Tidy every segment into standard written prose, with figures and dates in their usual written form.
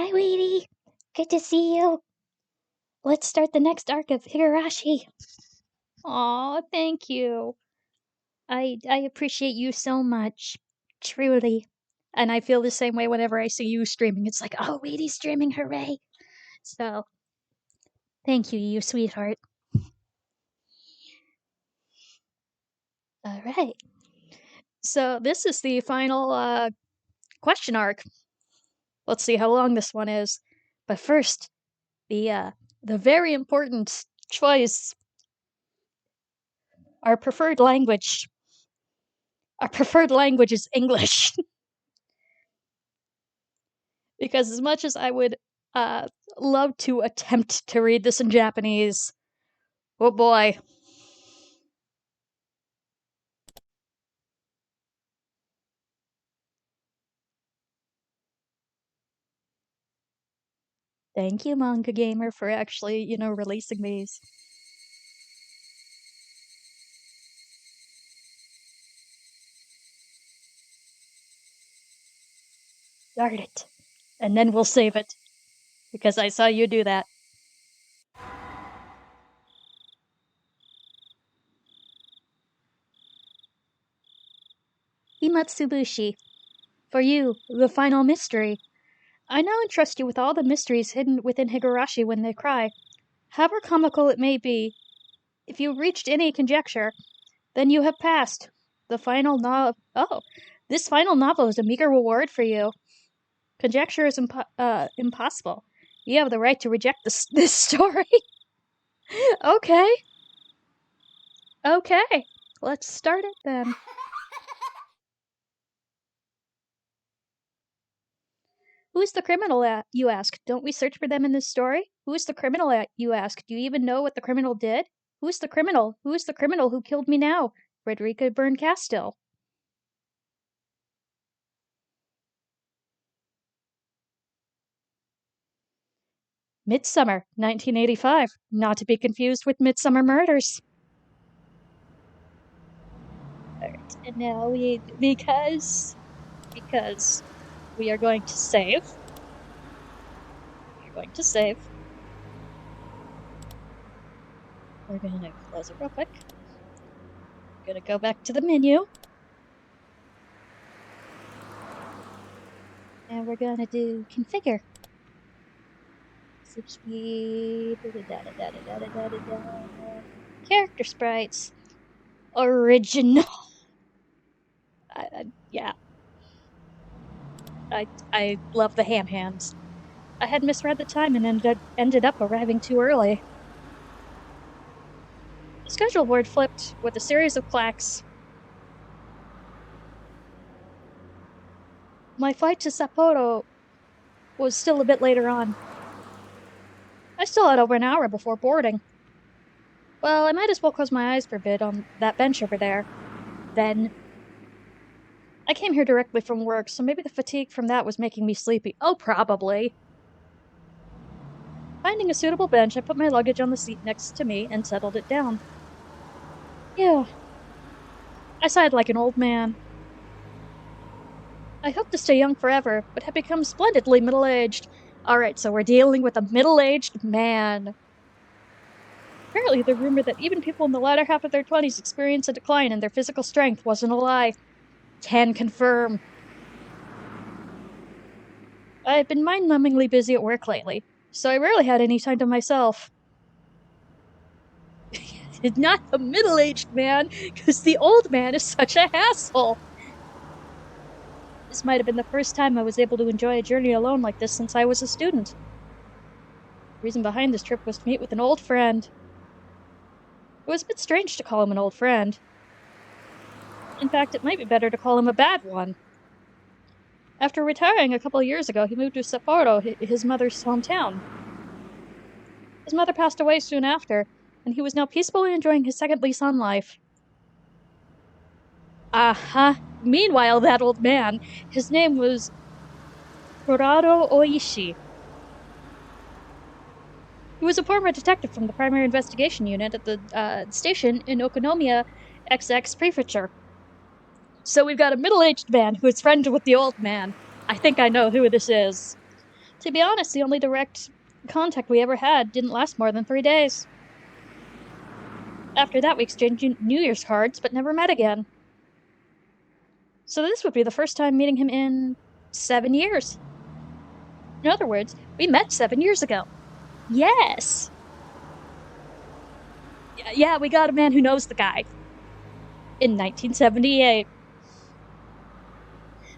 Hi, Weedy. Good to see you. Let's start the next arc of Higurashi. Aw, thank you. I appreciate you so much. Truly. And I feel the same way whenever I see you streaming. It's like, oh, Weedy's streaming, hooray. So, thank you, you sweetheart. Alright. So, this is the final question arc. Let's see how long this one is. But first, the very important choice. Our preferred language. Our preferred language is English. Because as much as I would love to attempt to read this in Japanese, oh boy. Thank you, Manga Gamer, for actually, releasing these. Start it. And then we'll save it. Because I saw you do that. Himatsubushi. For you, the final mystery. I now entrust you with all the mysteries hidden within Higurashi when they cry. However comical it may be, if you reached any conjecture, then you have passed. This final novel is a meager reward for you. Conjecture is impossible. You have the right to reject this story. Okay. Okay. Let's start it then. Who's the criminal at, you ask? Don't we search for them in this story? Who's the criminal at, you ask? Do you even know what the criminal did? Who's the criminal? Who's the criminal who killed me now? Frederica Berncastel. Midsummer, 1985. Not to be confused with Midsummer Murders. Alright, and now because we are going to save. We're going to save. We're gonna close it real quick. We're gonna go back to the menu. And we're gonna do configure. Zip speed. Character sprites. Original. Yeah. I love the ham hands. I had misread the time and ended up arriving too early. The schedule board flipped with a series of plaques. My flight to Sapporo was still a bit later on. I still had over an hour before boarding. Well, I might as well close my eyes for a bit on that bench over there. Then. I came here directly from work, so maybe the fatigue from that was making me sleepy. Oh, probably. Finding a suitable bench, I put my luggage on the seat next to me and settled it down. Yeah. I sighed like an old man. I hope to stay young forever, but have become splendidly middle-aged. Alright, so we're dealing with a middle-aged man. Apparently, the rumor that even people in the latter half of their 20s experience a decline in their physical strength wasn't a lie. Can confirm. I've been mind-numbingly busy at work lately, so I rarely had any time to myself. Not a middle-aged man, because the old man is such a hassle. This might have been the first time I was able to enjoy a journey alone like this since I was a student. The reason behind this trip was to meet with an old friend. It was a bit strange to call him an old friend. In fact, it might be better to call him a bad one. After retiring a couple of years ago, he moved to Sapporo, his mother's hometown. His mother passed away soon after, and he was now peacefully enjoying his second lease on life. Meanwhile, that old man, his name was Corrado Oishi. He was a former detective from the Primary Investigation Unit at the station in Okonomiya XX Prefecture. So we've got a middle-aged man who is friends with the old man. I think I know who this is. To be honest, the only direct contact we ever had didn't last more than 3 days. After that, we exchanged New Year's cards, but never met again. So this would be the first time meeting him in 7 years. In other words, we met 7 years ago. Yes! Yeah, we got a man who knows the guy. In 1978.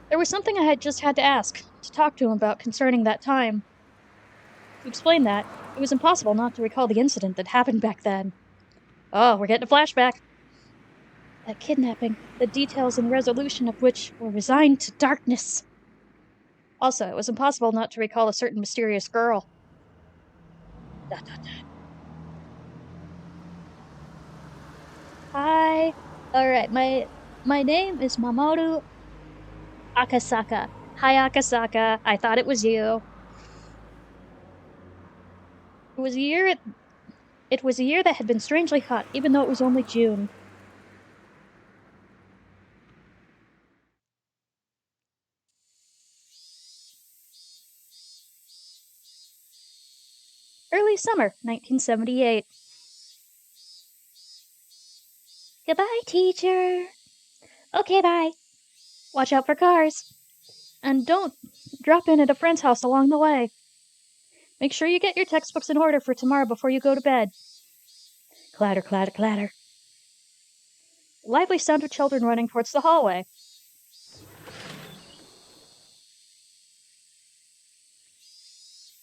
There was something I had just had to ask, to talk to him about concerning that time. To explain that, it was impossible not to recall the incident that happened back then. Oh, we're getting a flashback. That kidnapping, the details and resolution of which were resigned to darkness. Also, it was impossible not to recall a certain mysterious girl. Dot, dot, dot. Hi. Alright, my name is Mamoru Akasaka. Hi, Akasaka. I thought it was you. It was a year. It was a year that had been strangely hot, even though it was only June. Early summer, 1978. Goodbye, teacher. Okay, bye. Watch out for cars. And don't drop in at a friend's house along the way. Make sure you get your textbooks in order for tomorrow before you go to bed. Clatter, clatter, clatter. Lively sound of children running towards the hallway.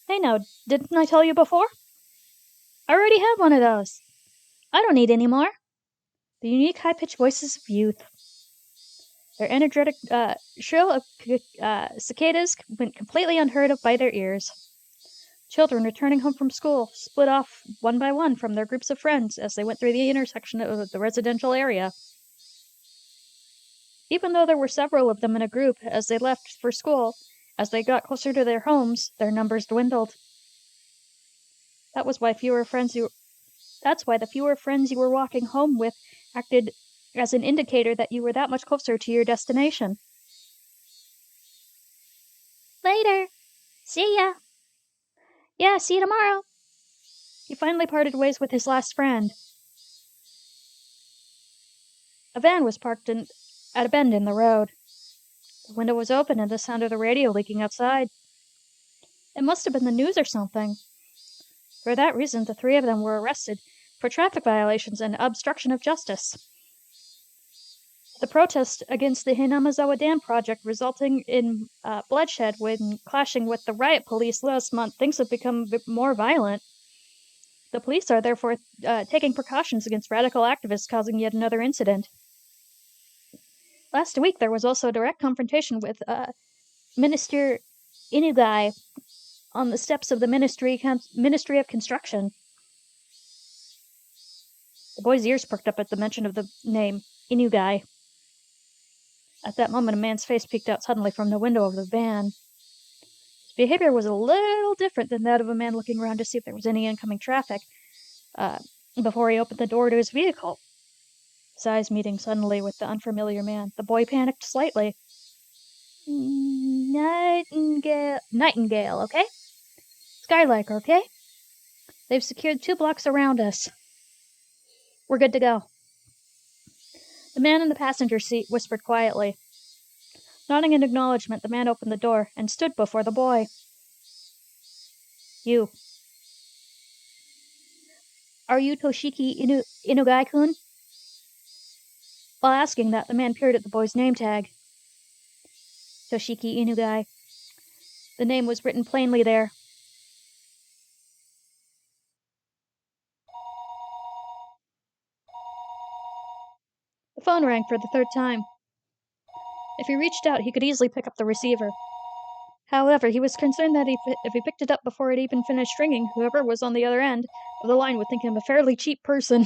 Hey now, didn't I tell you before? I already have one of those. I don't need any more. The unique high-pitched voices of youth. Their energetic shrill of cicadas went completely unheard of by their ears. Children returning home from school split off one by one from their groups of friends as they went through the intersection of the residential area. Even though there were several of them in a group as they left for school, as they got closer to their homes, their numbers dwindled. That's why the fewer friends you were walking home with acted as an indicator that you were that much closer to your destination. Later. See ya. Yeah, see you tomorrow. He finally parted ways with his last friend. A van was parked at a bend in the road. The window was open and the sound of the radio leaking outside. It must have been the news or something. For that reason, the three of them were arrested for traffic violations and obstruction of justice. The protest against the Hinamazawa Dam project resulting in bloodshed when clashing with the riot police last month, things have become more violent. The police are therefore taking precautions against radical activists causing yet another incident. Last week, there was also a direct confrontation with Minister Inugai on the steps of the Ministry of Construction. The boy's ears perked up at the mention of the name Inugai. At that moment, a man's face peeked out suddenly from the window of the van. His behavior was a little different than that of a man looking around to see if there was any incoming traffic before he opened the door to his vehicle. His eyes meeting suddenly with the unfamiliar man, the boy panicked slightly. Nightingale, okay? Skylark, okay? They've secured 2 blocks around us. We're good to go. The man in the passenger seat whispered quietly. Nodding in acknowledgement, the man opened the door and stood before the boy. You. Are you Toshiki Inugai-kun? While asking that, the man peered at the boy's name tag. Toshiki Inugai. The name was written plainly there. The phone rang for the 3rd time. If he reached out, he could easily pick up the receiver. However, he was concerned that if he picked it up before it even finished ringing, whoever was on the other end of the line would think him a fairly cheap person.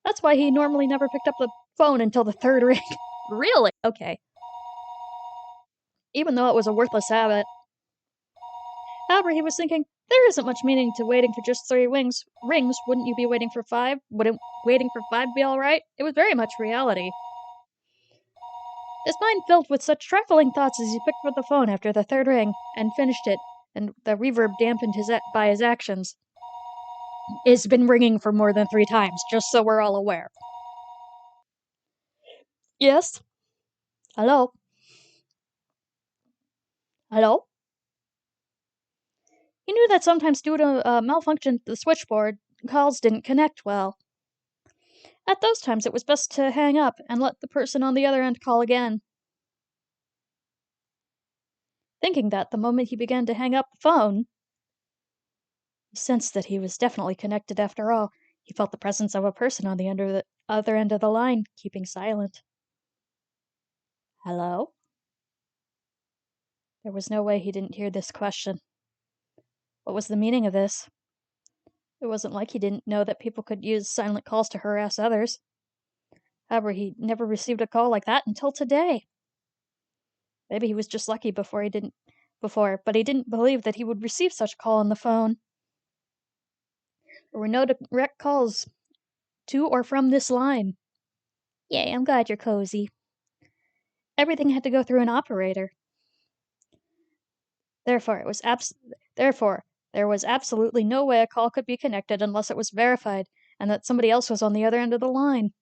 That's why he normally never picked up the phone until the 3rd ring. Really? Okay. Even though it was a worthless habit. However, he was thinking, there isn't much meaning to waiting for just 3 rings. Wouldn't you be waiting for 5? Wouldn't waiting for 5 be alright? It was very much reality. His mind filled with such trifling thoughts as he picked up the phone after the third ring and finished it, and the reverb dampened by his actions. It's been ringing for more than 3 times, just so we're all aware. Yes? Hello? Hello? He knew that sometimes due to a malfunction at the switchboard, calls didn't connect well. At those times, it was best to hang up and let the person on the other end call again. Thinking that the moment he began to hang up the phone, he sensed that he was definitely connected after all. He felt the presence of a person on the other end of the line, keeping silent. Hello? There was no way he didn't hear this question. What was the meaning of this? It wasn't like he didn't know that people could use silent calls to harass others. However, he never received a call like that until today. Maybe he was just lucky but he didn't believe that he would receive such a call on the phone. There were no direct calls to or from this line. Yay, I'm glad you're cozy. Everything had to go through an operator. Therefore, there was absolutely no way a call could be connected unless it was verified and that somebody else was on the other end of the line.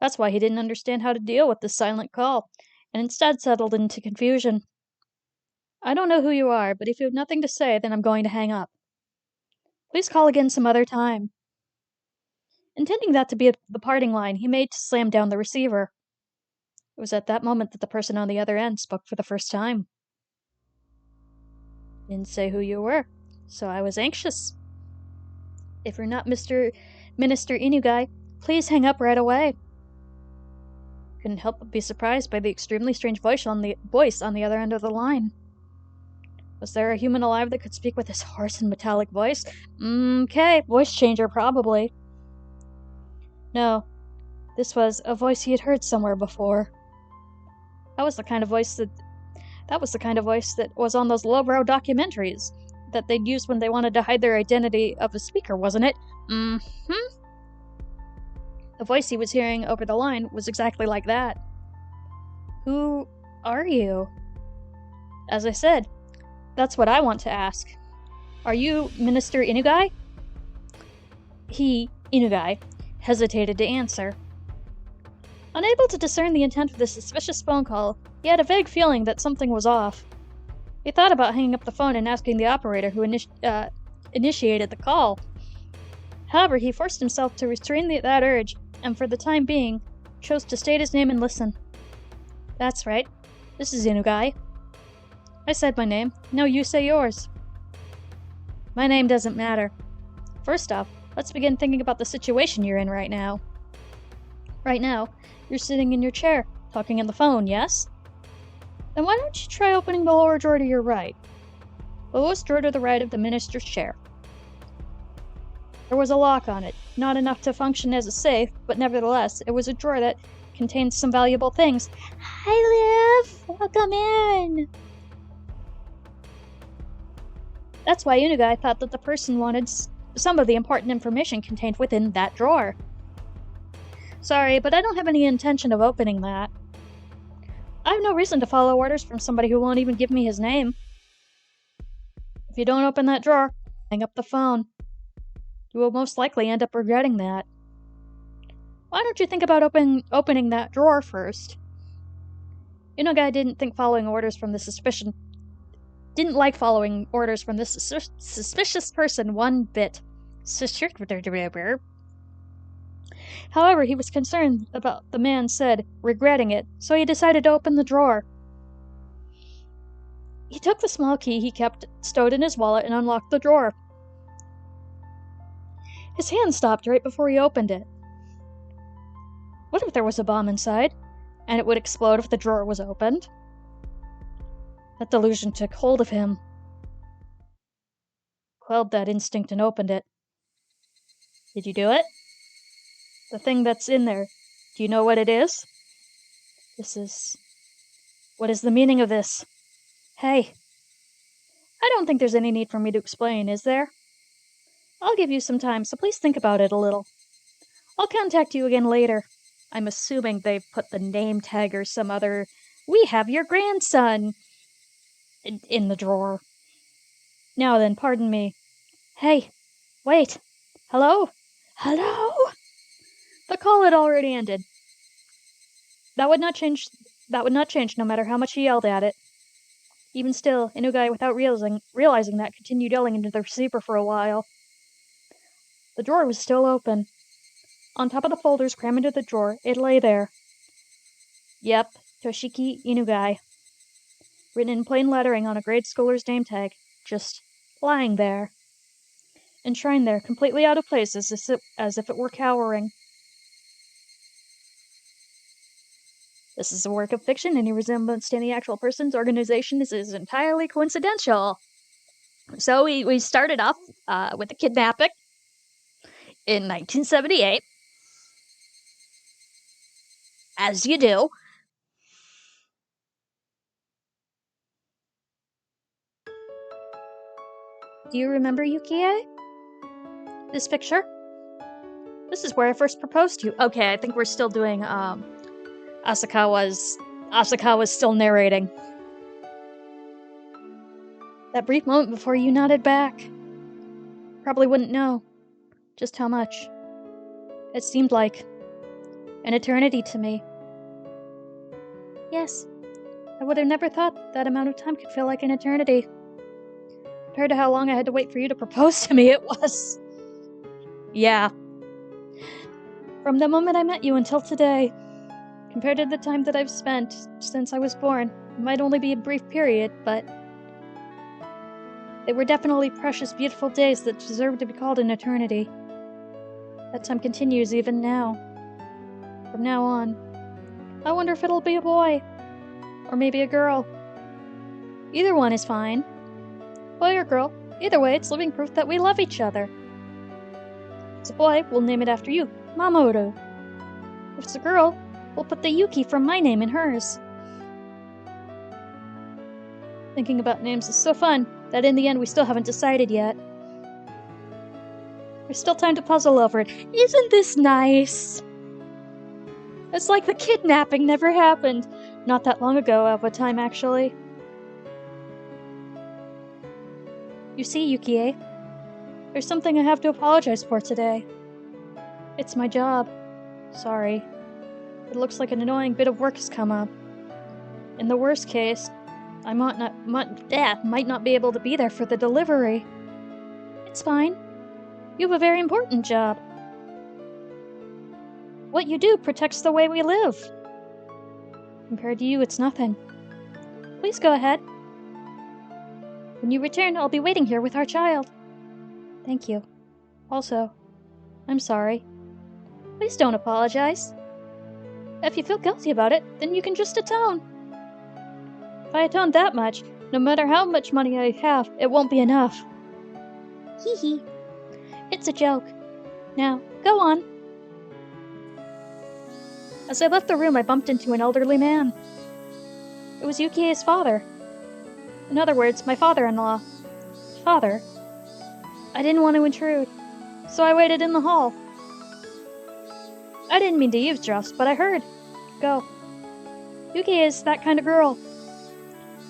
That's why he didn't understand how to deal with this silent call, and instead settled into confusion. I don't know who you are, but if you have nothing to say, then I'm going to hang up. Please call again some other time. Intending that to be the parting line, he made to slam down the receiver. It was at that moment that the person on the other end spoke for the first time. Didn't say who you were, so I was anxious. If you're not Minister Inugai, please hang up right away. Couldn't help but be surprised by the extremely strange voice on the other end of the line. Was there a human alive that could speak with this hoarse and metallic voice? Okay, voice changer probably. No, this was a voice he had heard somewhere before. That was the kind of voice that was on those lowbrow documentaries that they'd use when they wanted to hide their identity of a speaker, wasn't it? Mm-hmm. The voice he was hearing over the line was exactly like that. Who are you? As I said, that's what I want to ask. Are you Minister Inugai? He, Inugai, hesitated to answer. Unable to discern the intent of the suspicious phone call, he had a vague feeling that something was off. He thought about hanging up the phone and asking the operator who initiated the call. However, he forced himself to restrain that urge, and for the time being, chose to state his name and listen. That's right. This is Inugai. I said my name. Now you say yours. My name doesn't matter. First off, let's begin thinking about the situation you're in right now. Right now, you're sitting in your chair, talking on the phone, yes? Then why don't you try opening the lower drawer to your right? The lowest drawer to the right of the minister's chair. There was a lock on it, not enough to function as a safe, but nevertheless, it was a drawer that contained some valuable things. Hi, Liv! Welcome in! That's why Inugai thought that the person wanted some of the important information contained within that drawer. Sorry, but I don't have any intention of opening that. I have no reason to follow orders from somebody who won't even give me his name. If you don't open that drawer, hang up the phone. You will most likely end up regretting that. Why don't you think about opening that drawer first? Inugai didn't like following orders from this suspicious person one bit. However, he was concerned about the man said, regretting it, so he decided to open the drawer. He took the small key he kept stowed in his wallet and unlocked the drawer. His hand stopped right before he opened it. What if there was a bomb inside, and it would explode if the drawer was opened? That delusion took hold of him. Quelled that instinct and opened it. Did you do it? The thing that's in there, do you know what it is? What is the meaning of this? Hey. I don't think there's any need for me to explain, is there? I'll give you some time, so please think about it a little. I'll contact you again later. I'm assuming they've put the name tag or some other, "We have your grandson," in the drawer. Now then, pardon me. Hey, wait. Hello? Hello? The call had already ended. That would not change no matter how much he yelled at it. Even still, Inugai, without realizing that, continued yelling into the receiver for a while. The drawer was still open. On top of the folders crammed into the drawer, it lay there. Yep, Toshiki Inugai. Written in plain lettering on a grade scholar's name tag. Just lying there. Enshrined there, completely out of place, as if it were cowering. This is a work of fiction. Any resemblance to any actual person's organization is entirely coincidental. So we started off with the kidnapping in 1978. As you do. Do you remember Yukie? This picture? This is where I first proposed to you. Okay, I think we're still doing Asakawa's still narrating. That brief moment before you nodded back. Probably wouldn't know just how much. It seemed like an eternity to me. Yes, I would have never thought that amount of time could feel like an eternity. Compared to how long I had to wait for you to propose to me, it was. Yeah. From the moment I met you until today, compared to the time that I've spent since I was born, it might only be a brief period, but they were definitely precious, beautiful days that deserve to be called an eternity. That time continues even now. From now on. I wonder if it'll be a boy. Or maybe a girl. Either one is fine. Boy or girl, either way, it's living proof that we love each other. If it's a boy, we'll name it after you, Mamoru. If it's a girl, we'll put the Yuki from my name in hers. Thinking about names is so fun that in the end we still haven't decided yet. There's still time to puzzle over it. Isn't this nice? It's like the kidnapping never happened. Not that long ago of a time, actually. You see, Yukie, there's something I have to apologize for today. It's my job. Sorry. It looks like an annoying bit of work has come up. In the worst case, I might not be able to be there for the delivery. It's fine. You have a very important job. What you do protects the way we live. Compared to you, it's nothing. Please go ahead. When you return, I'll be waiting here with our child. Thank you. Also, I'm sorry. Please don't apologize. If you feel guilty about it, then you can just atone. If I atone that much, no matter how much money I have, it won't be enough. Hee hee. It's a joke. Now, go on. As I left the room, I bumped into an elderly man. It was Yukie's father. In other words, my father-in-law. Father. I didn't want to intrude, so I waited in the hall. I didn't mean to eavesdrop, but I heard. Go. Yukie is that kind of girl.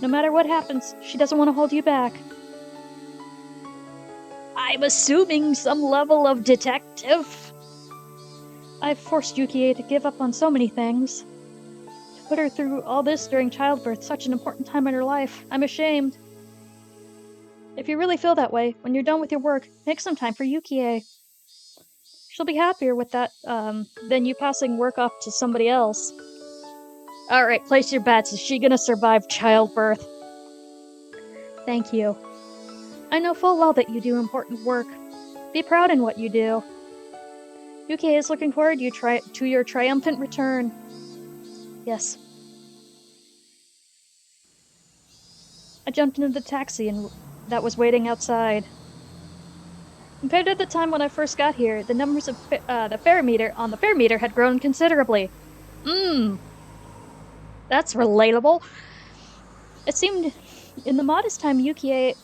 No matter what happens, she doesn't want to hold you back. I'm assuming some level of detective. I've forced Yukie to give up on so many things. To put her through all this during childbirth, such an important time in her life, I'm ashamed. If you really feel that way, when you're done with your work, make some time for Yukie. She'll be happier with that, than you passing work off to somebody else. Alright, place your bets. Is she gonna survive childbirth? Thank you. I know full well that you do important work. Be proud in what you do. Yukie is looking forward to your triumphant return. Yes. I jumped into the taxi that was waiting outside. Compared to the time when I first got here, the numbers of the fare meter had grown considerably. That's relatable. It seemed, in the modest time Yukie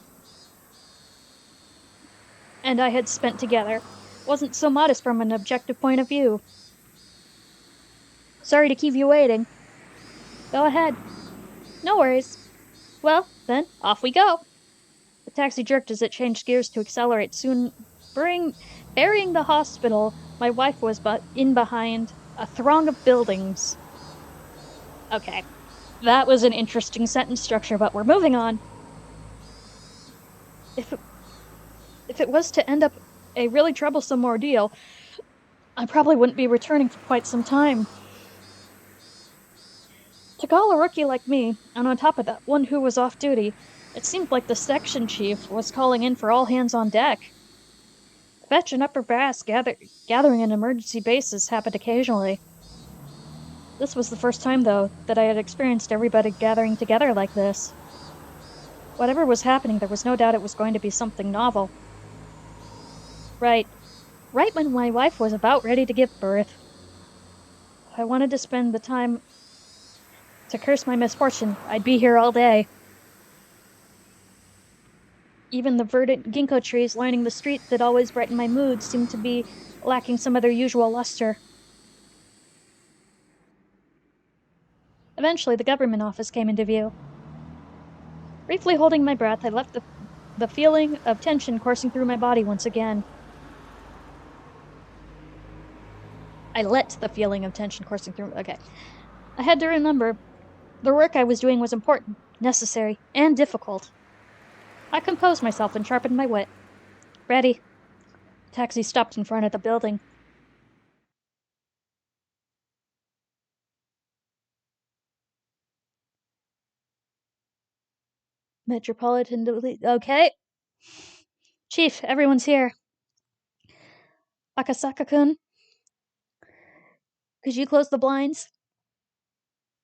and I had spent together, wasn't so modest from an objective point of view. Sorry to keep you waiting. Go ahead. No worries. Well, then, off we go. The taxi jerked as it changed gears to accelerate, soon burying the hospital my wife was in behind a throng of buildings. Okay, that was an interesting sentence structure, but we're moving on. If it, if it was to end up a really troublesome ordeal, I probably wouldn't be returning for quite some time. To call a rookie like me, and on top of that, one who was off duty, it seemed like the section chief was calling in for all hands on deck. Fetch and upper brass gathering an emergency basis happened occasionally. This was the first time, though, that I had experienced everybody gathering together like this. Whatever was happening, there was no doubt it was going to be something novel. Right. Right when my wife was about ready to give birth. If I wanted to spend the time to curse my misfortune, I'd be here all day. Even the verdant ginkgo trees lining the street that always brightened my mood seemed to be lacking some of their usual luster. Eventually, the government office came into view. Briefly holding my breath, I left the feeling of tension coursing through my body once again. I let the feeling of tension coursing through. Okay. I had to remember the work I was doing was important, necessary, and difficult. I composed myself and sharpened my wit. Ready. The taxi stopped in front of the building. Metropolitan. Okay. Chief, everyone's here. Akasaka-kun, could you close the blinds?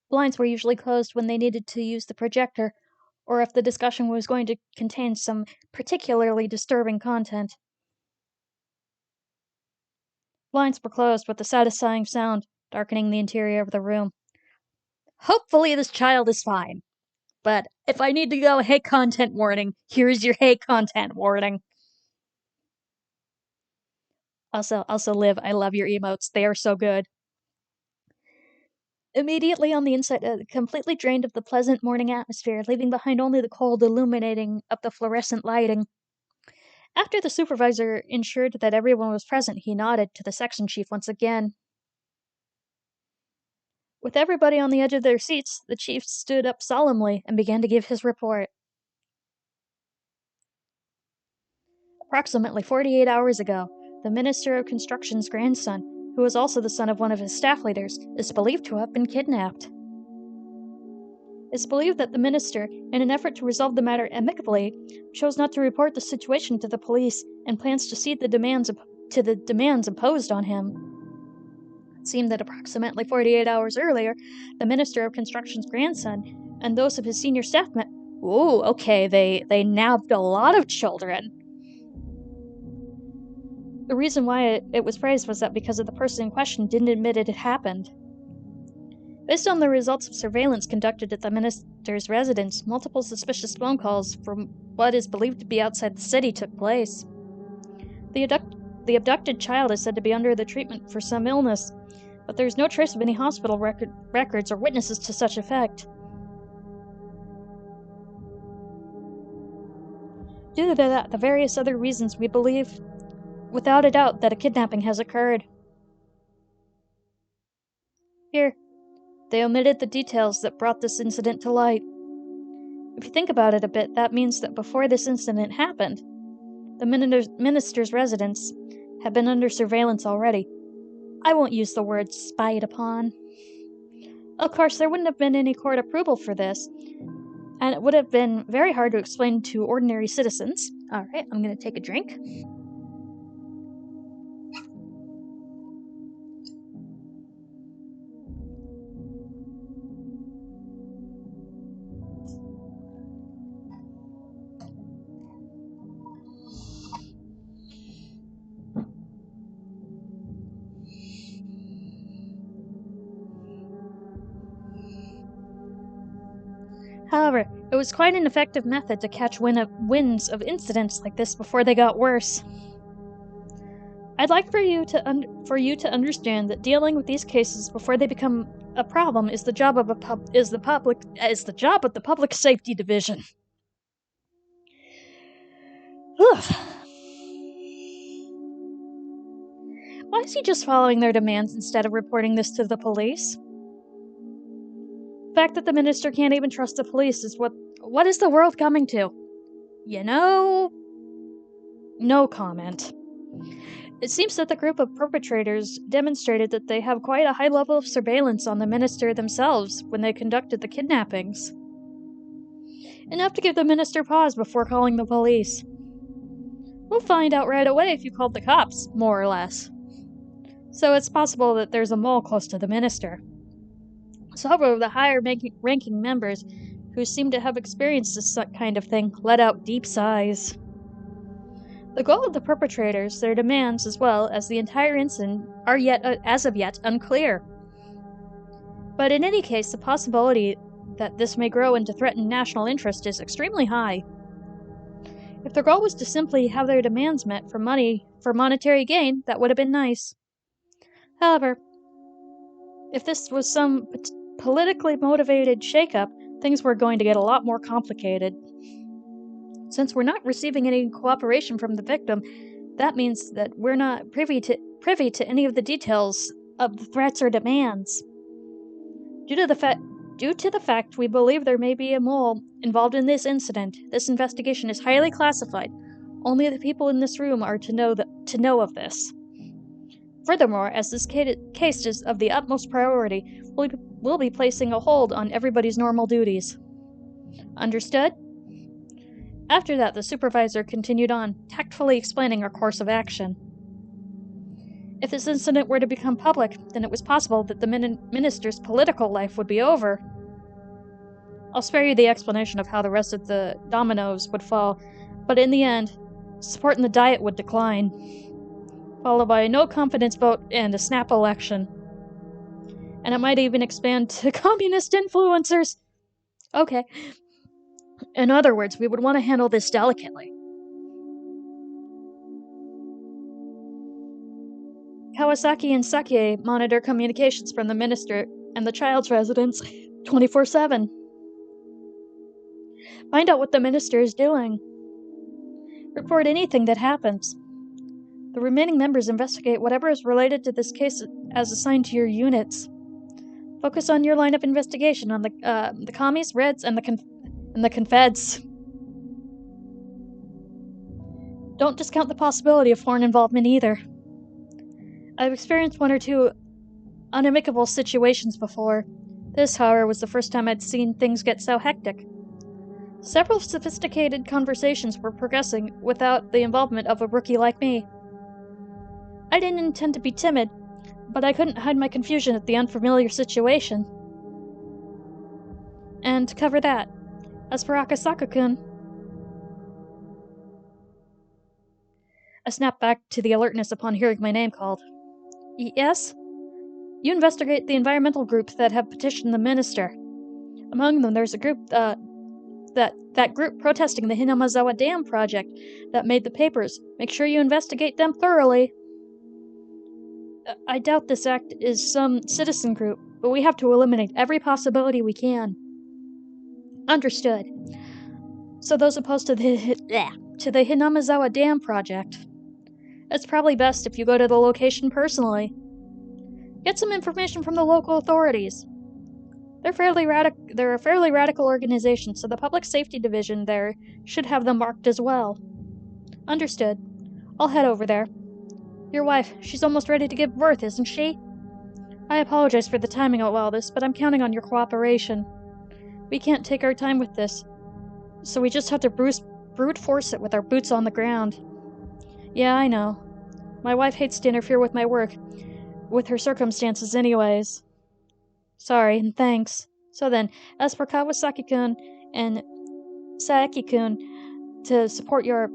Blinds were usually closed when they needed to use the projector, or if the discussion was going to contain some particularly disturbing content. Blinds were closed with a satisfying sound, darkening the interior of the room. Hopefully this child is fine. But if I need to go hey content warning, here's your hey content warning. Also, Liv, I love your emotes. They are so good. Immediately on the inside, completely drained of the pleasant morning atmosphere, leaving behind only the cold illuminating of the fluorescent lighting. After the supervisor ensured that everyone was present, he nodded to the section chief once again. With everybody on the edge of their seats, the chief stood up solemnly and began to give his report. Approximately 48 hours ago, the Minister of Construction's grandson, who was also the son of one of his staff leaders, is believed to have been kidnapped. It's believed that the minister, in an effort to resolve the matter amicably, chose not to report the situation to the police and plans to cede the demands imposed on him. It seemed that approximately 48 hours earlier, the Minister of Construction's grandson and those of his senior staff met. Ooh, okay, they nabbed a lot of children. The reason why it was praised was that because of the person in question didn't admit it had happened. Based on the results of surveillance conducted at the minister's residence, multiple suspicious phone calls from what is believed to be outside the city took place. The abducted child is said to be under the treatment for some illness, but there is no trace of any hospital records or witnesses to such effect. Due to the various other reasons, we believe, without a doubt, that a kidnapping has occurred. Here, they omitted the details that brought this incident to light. If you think about it a bit, that means that before this incident happened, the minister's residence had been under surveillance already. I won't use the word spied upon. Of course, there wouldn't have been any court approval for this, and it would have been very hard to explain to ordinary citizens. Alright, I'm gonna take a drink. However, it was quite an effective method to catch winds of incidents like this before they got worse. I'd like for you to understand that dealing with these cases before they become a problem is the job of the public safety division. Ugh. Why is he just following their demands instead of reporting this to the police? The fact that the minister can't even trust the police is what is the world coming to? You know, no comment. It seems that the group of perpetrators demonstrated that they have quite a high level of surveillance on the minister themselves when they conducted the kidnappings. Enough to give the minister pause before calling the police. We'll find out right away if you called the cops, more or less. So it's possible that there's a mole close to the minister. Several of the higher ranking members, who seem to have experienced this kind of thing, let out deep sighs. The goal of the perpetrators, their demands, as well as the entire incident, are as of yet, unclear. But in any case, the possibility that this may grow into threatened national interest is extremely high. If their goal was to simply have their demands met for monetary gain, that would have been nice. However, if this was some politically motivated shakeup, things were going to get a lot more complicated. Since we're not receiving any cooperation from the victim, that means that we're not privy to any of the details of the threats or demands. Due to the fact we believe there may be a mole involved in this incident, this investigation is highly classified. Only the people in this room are to know of this. Furthermore, as this case is of the utmost priority, we'll be placing a hold on everybody's normal duties. Understood? After that, the supervisor continued on, tactfully explaining our course of action. If this incident were to become public, then it was possible that the minister's political life would be over. I'll spare you the explanation of how the rest of the dominoes would fall, but in the end, support in the Diet would decline, followed by a no-confidence vote and a snap election. And it might even expand to communist influencers. Okay. In other words, we would want to handle this delicately. Kawasaki and Sakie monitor communications from the minister and the child's residence 24/7. Find out what the minister is doing. Report anything that happens. The remaining members investigate whatever is related to this case as assigned to your units. Focus on your line of investigation on the commies, Reds, and the Confeds. Don't discount the possibility of foreign involvement either. I've experienced one or two unamicable situations before. This, however, was the first time I'd seen things get so hectic. Several sophisticated conversations were progressing without the involvement of a rookie like me. I didn't intend to be timid, but I couldn't hide my confusion at the unfamiliar situation. And to cover that, as for Akasaka-kun, I snapped back to the alertness upon hearing my name called. Yes? You investigate the environmental groups that have petitioned the minister. Among them, there's a group, that group protesting the Hinamazawa Dam project that made the papers. Make sure you investigate them thoroughly. I doubt this act is some citizen group, but we have to eliminate every possibility we can. Understood. So those opposed to the Hinamazawa Dam project. It's probably best if you go to the location personally. Get some information from the local authorities. They're a fairly radical organization, so the Public Safety Division there should have them marked as well. Understood. I'll head over there. Your wife, she's almost ready to give birth, isn't she? I apologize for the timing of all this, but I'm counting on your cooperation. We can't take our time with this, so we just have to brute force it with our boots on the ground. Yeah, I know. My wife hates to interfere with my work, with her circumstances anyways. Sorry, and thanks. So then, as for Kawasaki-kun and Saeki-kun, to support your...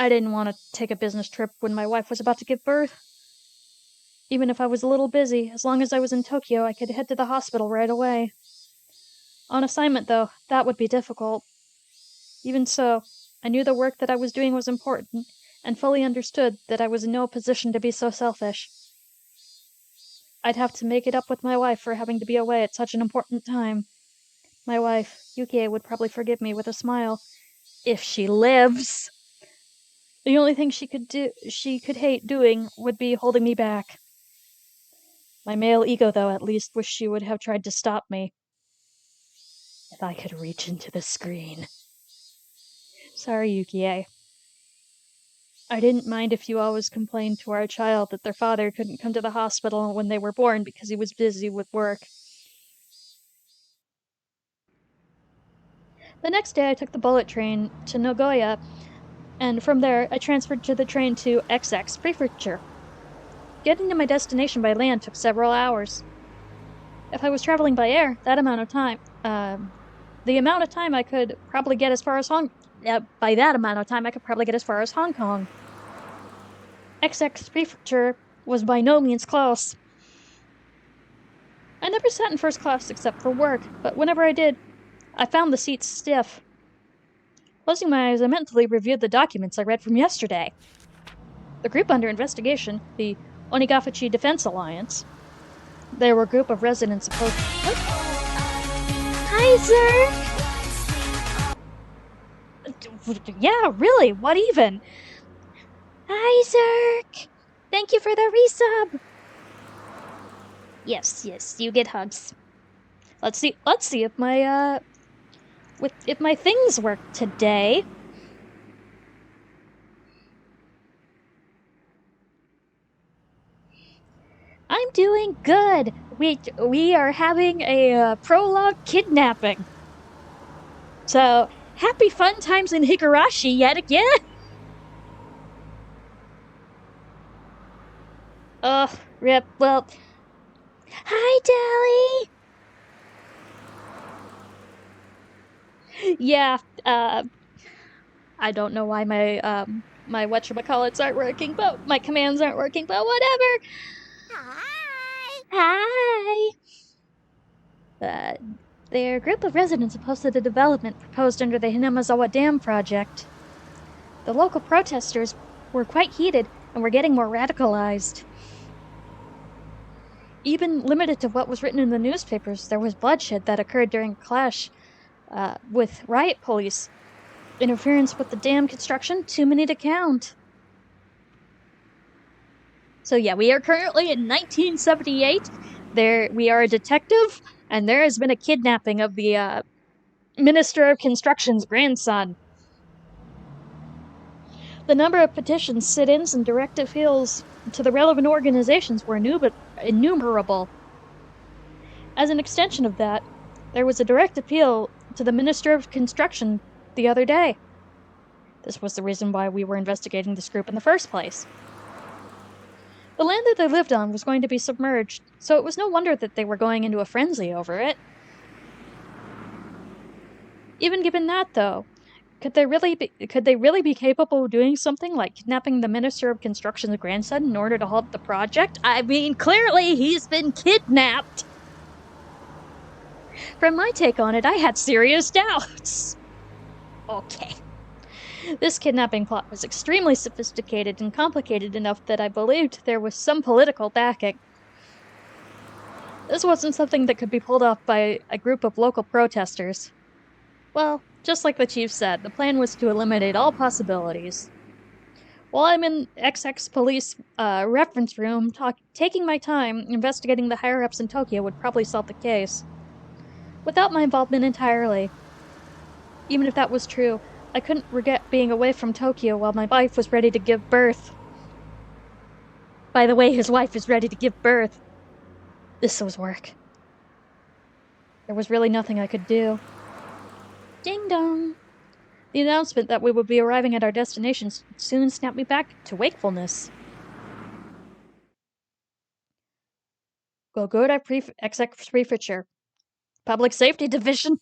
I didn't want to take a business trip when my wife was about to give birth. Even if I was a little busy, as long as I was in Tokyo, I could head to the hospital right away. On assignment, though, that would be difficult. Even so, I knew the work that I was doing was important, and fully understood that I was in no position to be so selfish. I'd have to make it up with my wife for having to be away at such an important time. My wife, Yukie, would probably forgive me with a smile. If she lives! The only thing she could hate doing would be holding me back. My male ego, though, at least wished she would have tried to stop me. If I could reach into the screen. Sorry, Yukie. I didn't mind if you always complained to our child that their father couldn't come to the hospital when they were born because he was busy with work. The next day I took the bullet train to Nagoya, and from there I transferred to the train to XX Prefecture. Getting to my destination by land took several hours. If I was traveling by air, the amount of time I could probably get as far as Hong Kong. XX Prefecture was by no means close. I never sat in first class except for work, but whenever I did, I found the seats stiff. Closing my eyes, I mentally reviewed the documents I read from yesterday. The group under investigation, the Onigafuchi Defense Alliance. They were a group of residents opposed. What? Hi, Zerk! Yeah, really, what even? Hi, Zerk! Thank you for the resub! Yes, you get hugs. Let's see if my things work today. I'm doing good. We are having a prologue kidnapping. So, happy fun times in Higurashi yet again. Ugh, rip. Well, hi, Dally. Yeah, I don't know why my whatchamacallits aren't working, but my commands aren't working, but whatever. Hi. Their group of residents opposed the development proposed under the Hinamazawa Dam project. The local protesters were quite heated and were getting more radicalized. Even limited to what was written in the newspapers, there was bloodshed that occurred during a clash with riot police. Interference with the dam construction, too many to count. So yeah, we are currently in 1978. We are a detective, and there has been a kidnapping of the Minister of Construction's grandson. The number of petitions, sit-ins, and direct appeals to the relevant organizations were innumerable. As an extension of that, there was a direct appeal to the Minister of Construction the other day. This was the reason why we were investigating this group in the first place. The land that they lived on was going to be submerged, so it was no wonder that they were going into a frenzy over it. Even given that, though, could they really be capable of doing something like kidnapping the Minister of Construction's grandson in order to halt the project? I mean, clearly he's been kidnapped! From my take on it, I had serious doubts. Okay. This kidnapping plot was extremely sophisticated and complicated enough that I believed there was some political backing. This wasn't something that could be pulled off by a group of local protesters. Well, just like the chief said, the plan was to eliminate all possibilities. While I'm in XX police reference room, taking my time investigating the higher-ups in Tokyo would probably solve the case. Without my involvement entirely. Even if that was true, I couldn't regret being away from Tokyo while my wife was ready to give birth. By the way, his wife is ready to give birth. This was work. There was really nothing I could do. Ding dong! The announcement that we would be arriving at our destination soon snapped me back to wakefulness. Gogura XX Prefecture. Public Safety Division.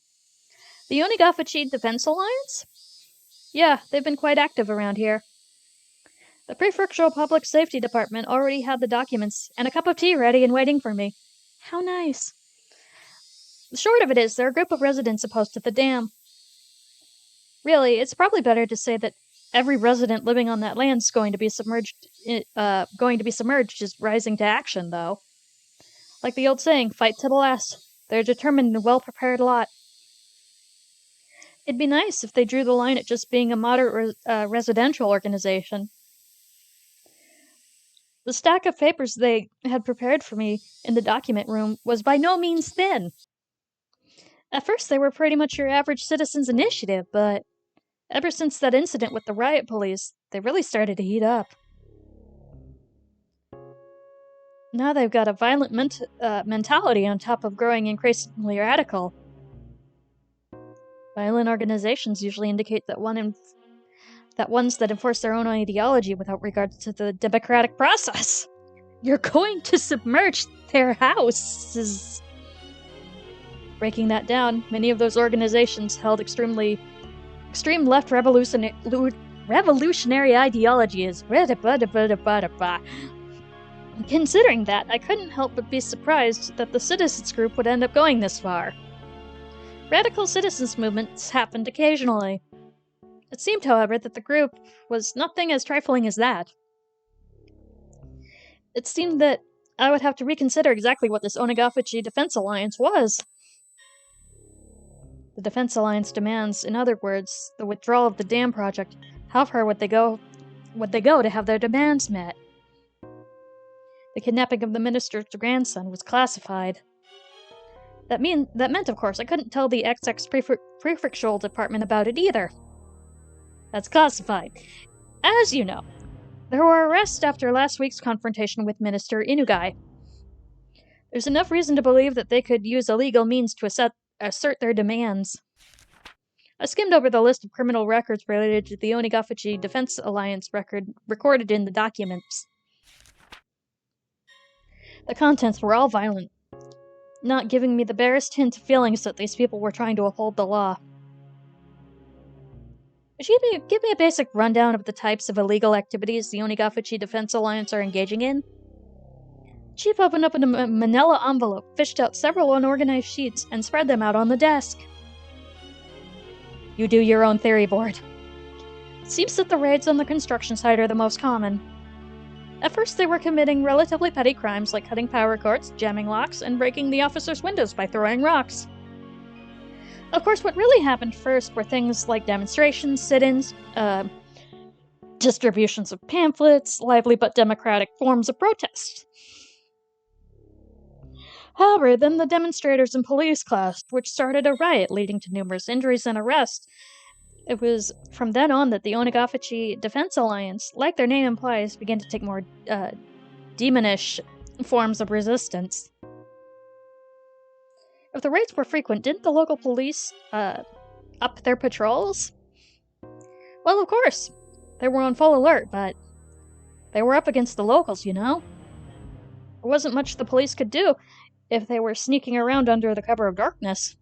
The Onigafuchi Defense Alliance? Yeah, they've been quite active around here. The Prefectural Public Safety Department already had the documents and a cup of tea ready and waiting for me. How nice. The short of it is, they're a group of residents opposed to the dam. Really, it's probably better to say that every resident living on that land is going to be submerged is rising to action, though. Like the old saying, fight to the last. They're a determined and well-prepared lot. It'd be nice if they drew the line at just being a moderate residential organization. The stack of papers they had prepared for me in the document room was by no means thin. At first, they were pretty much your average citizen's initiative, but ever since that incident with the riot police, they really started to heat up. Now they've got a violent mentality on top of growing increasingly radical. Violent organizations usually indicate that ones that enforce their own ideology without regard to the democratic process. You're going to submerge their houses. Breaking that down, many of those organizations held extreme left revolutionary ideologies. Considering that, I couldn't help but be surprised that the citizens group would end up going this far. Radical citizens movements happened occasionally. It seemed, however, that the group was nothing as trifling as that. It seemed that I would have to reconsider exactly what this Onagafuchi Defense Alliance was. The Defense Alliance demands, in other words, the withdrawal of the dam project. How far would they go to have their demands met? The kidnapping of the minister's grandson was classified. That meant, of course, I couldn't tell the XX prefectural department about it either. That's classified. As you know, there were arrests after last week's confrontation with Minister Inugai. There's enough reason to believe that they could use illegal means to assert their demands. I skimmed over the list of criminal records related to the Onagafuchi Defense Alliance recorded in the documents. The contents were all violent, not giving me the barest hint of feelings that these people were trying to uphold the law. Could you give me a basic rundown of the types of illegal activities the Onagafuchi Defense Alliance are engaging in? Chief opened up a manila envelope, fished out several unorganized sheets, and spread them out on the desk. You do your own theory board. It seems that the raids on the construction site are the most common. At first, they were committing relatively petty crimes like cutting power cords, jamming locks, and breaking the officers' windows by throwing rocks. Of course, what really happened first were things like demonstrations, sit-ins, distributions of pamphlets, lively but democratic forms of protest. However, then the demonstrators and police clashed, which started a riot leading to numerous injuries and arrests. It was from then on that the Onagafuchi Defense Alliance, like their name implies, began to take more demonish forms of resistance. If the raids were frequent, didn't the local police up their patrols? Well, of course. They were on full alert, but they were up against the locals, you know? There wasn't much the police could do if they were sneaking around under the cover of darkness.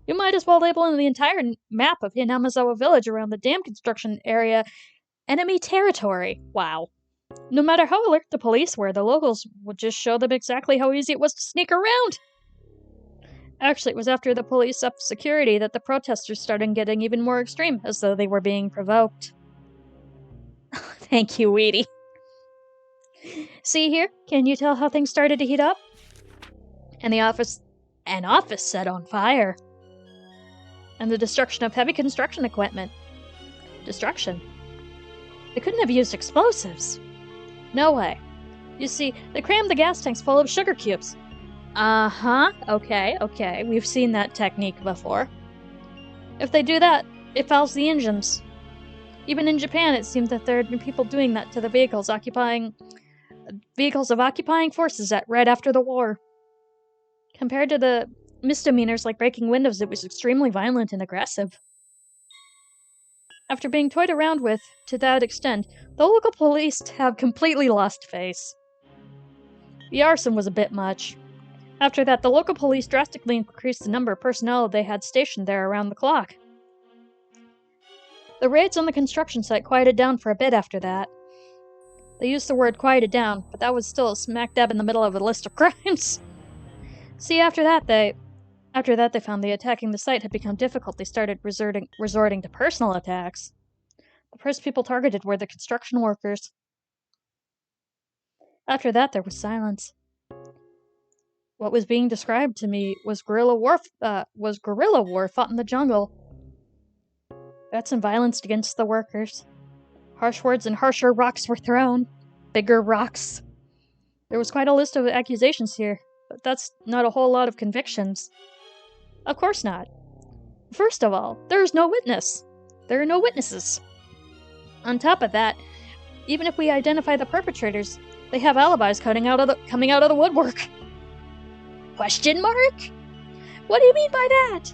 You might as well label in the entire map of Hinamazawa village around the dam construction area enemy territory. Wow. No matter how alert the police were, the locals would just show them exactly how easy it was to sneak around. Actually, it was after the police upped security that the protesters started getting even more extreme, as though they were being provoked. Thank you, Weedy. See here? Can you tell how things started to heat up? And an office set on fire. And the destruction of heavy construction equipment. Destruction? They couldn't have used explosives. No way. You see, they crammed the gas tanks full of sugar cubes. Uh-huh. Okay. We've seen that technique before. If they do that, it fouls the engines. Even in Japan, it seemed that there had been people doing that to the vehicles of occupying forces right after the war. Compared to the misdemeanors like breaking windows, it was extremely violent and aggressive. After being toyed around with to that extent, the local police have completely lost face. The arson was a bit much. After that, the local police drastically increased the number of personnel they had stationed there around the clock. The raids on the construction site quieted down for a bit after that. They used the word quieted down, but that was still smack dab in the middle of a list of crimes. See, after that they found the attacking the site had become difficult. They started resorting to personal attacks. The first people targeted were the construction workers. After that, there was silence. What was being described to me was guerrilla war fought in the jungle. Threats and violence against the workers. Harsh words and harsher rocks were thrown. Bigger rocks. There was quite a list of accusations here, but that's not a whole lot of convictions. Of course not. First of all, there is no witness. There are no witnesses. On top of that, even if we identify the perpetrators, they have alibis coming out of the woodwork. Question mark? What do you mean by that?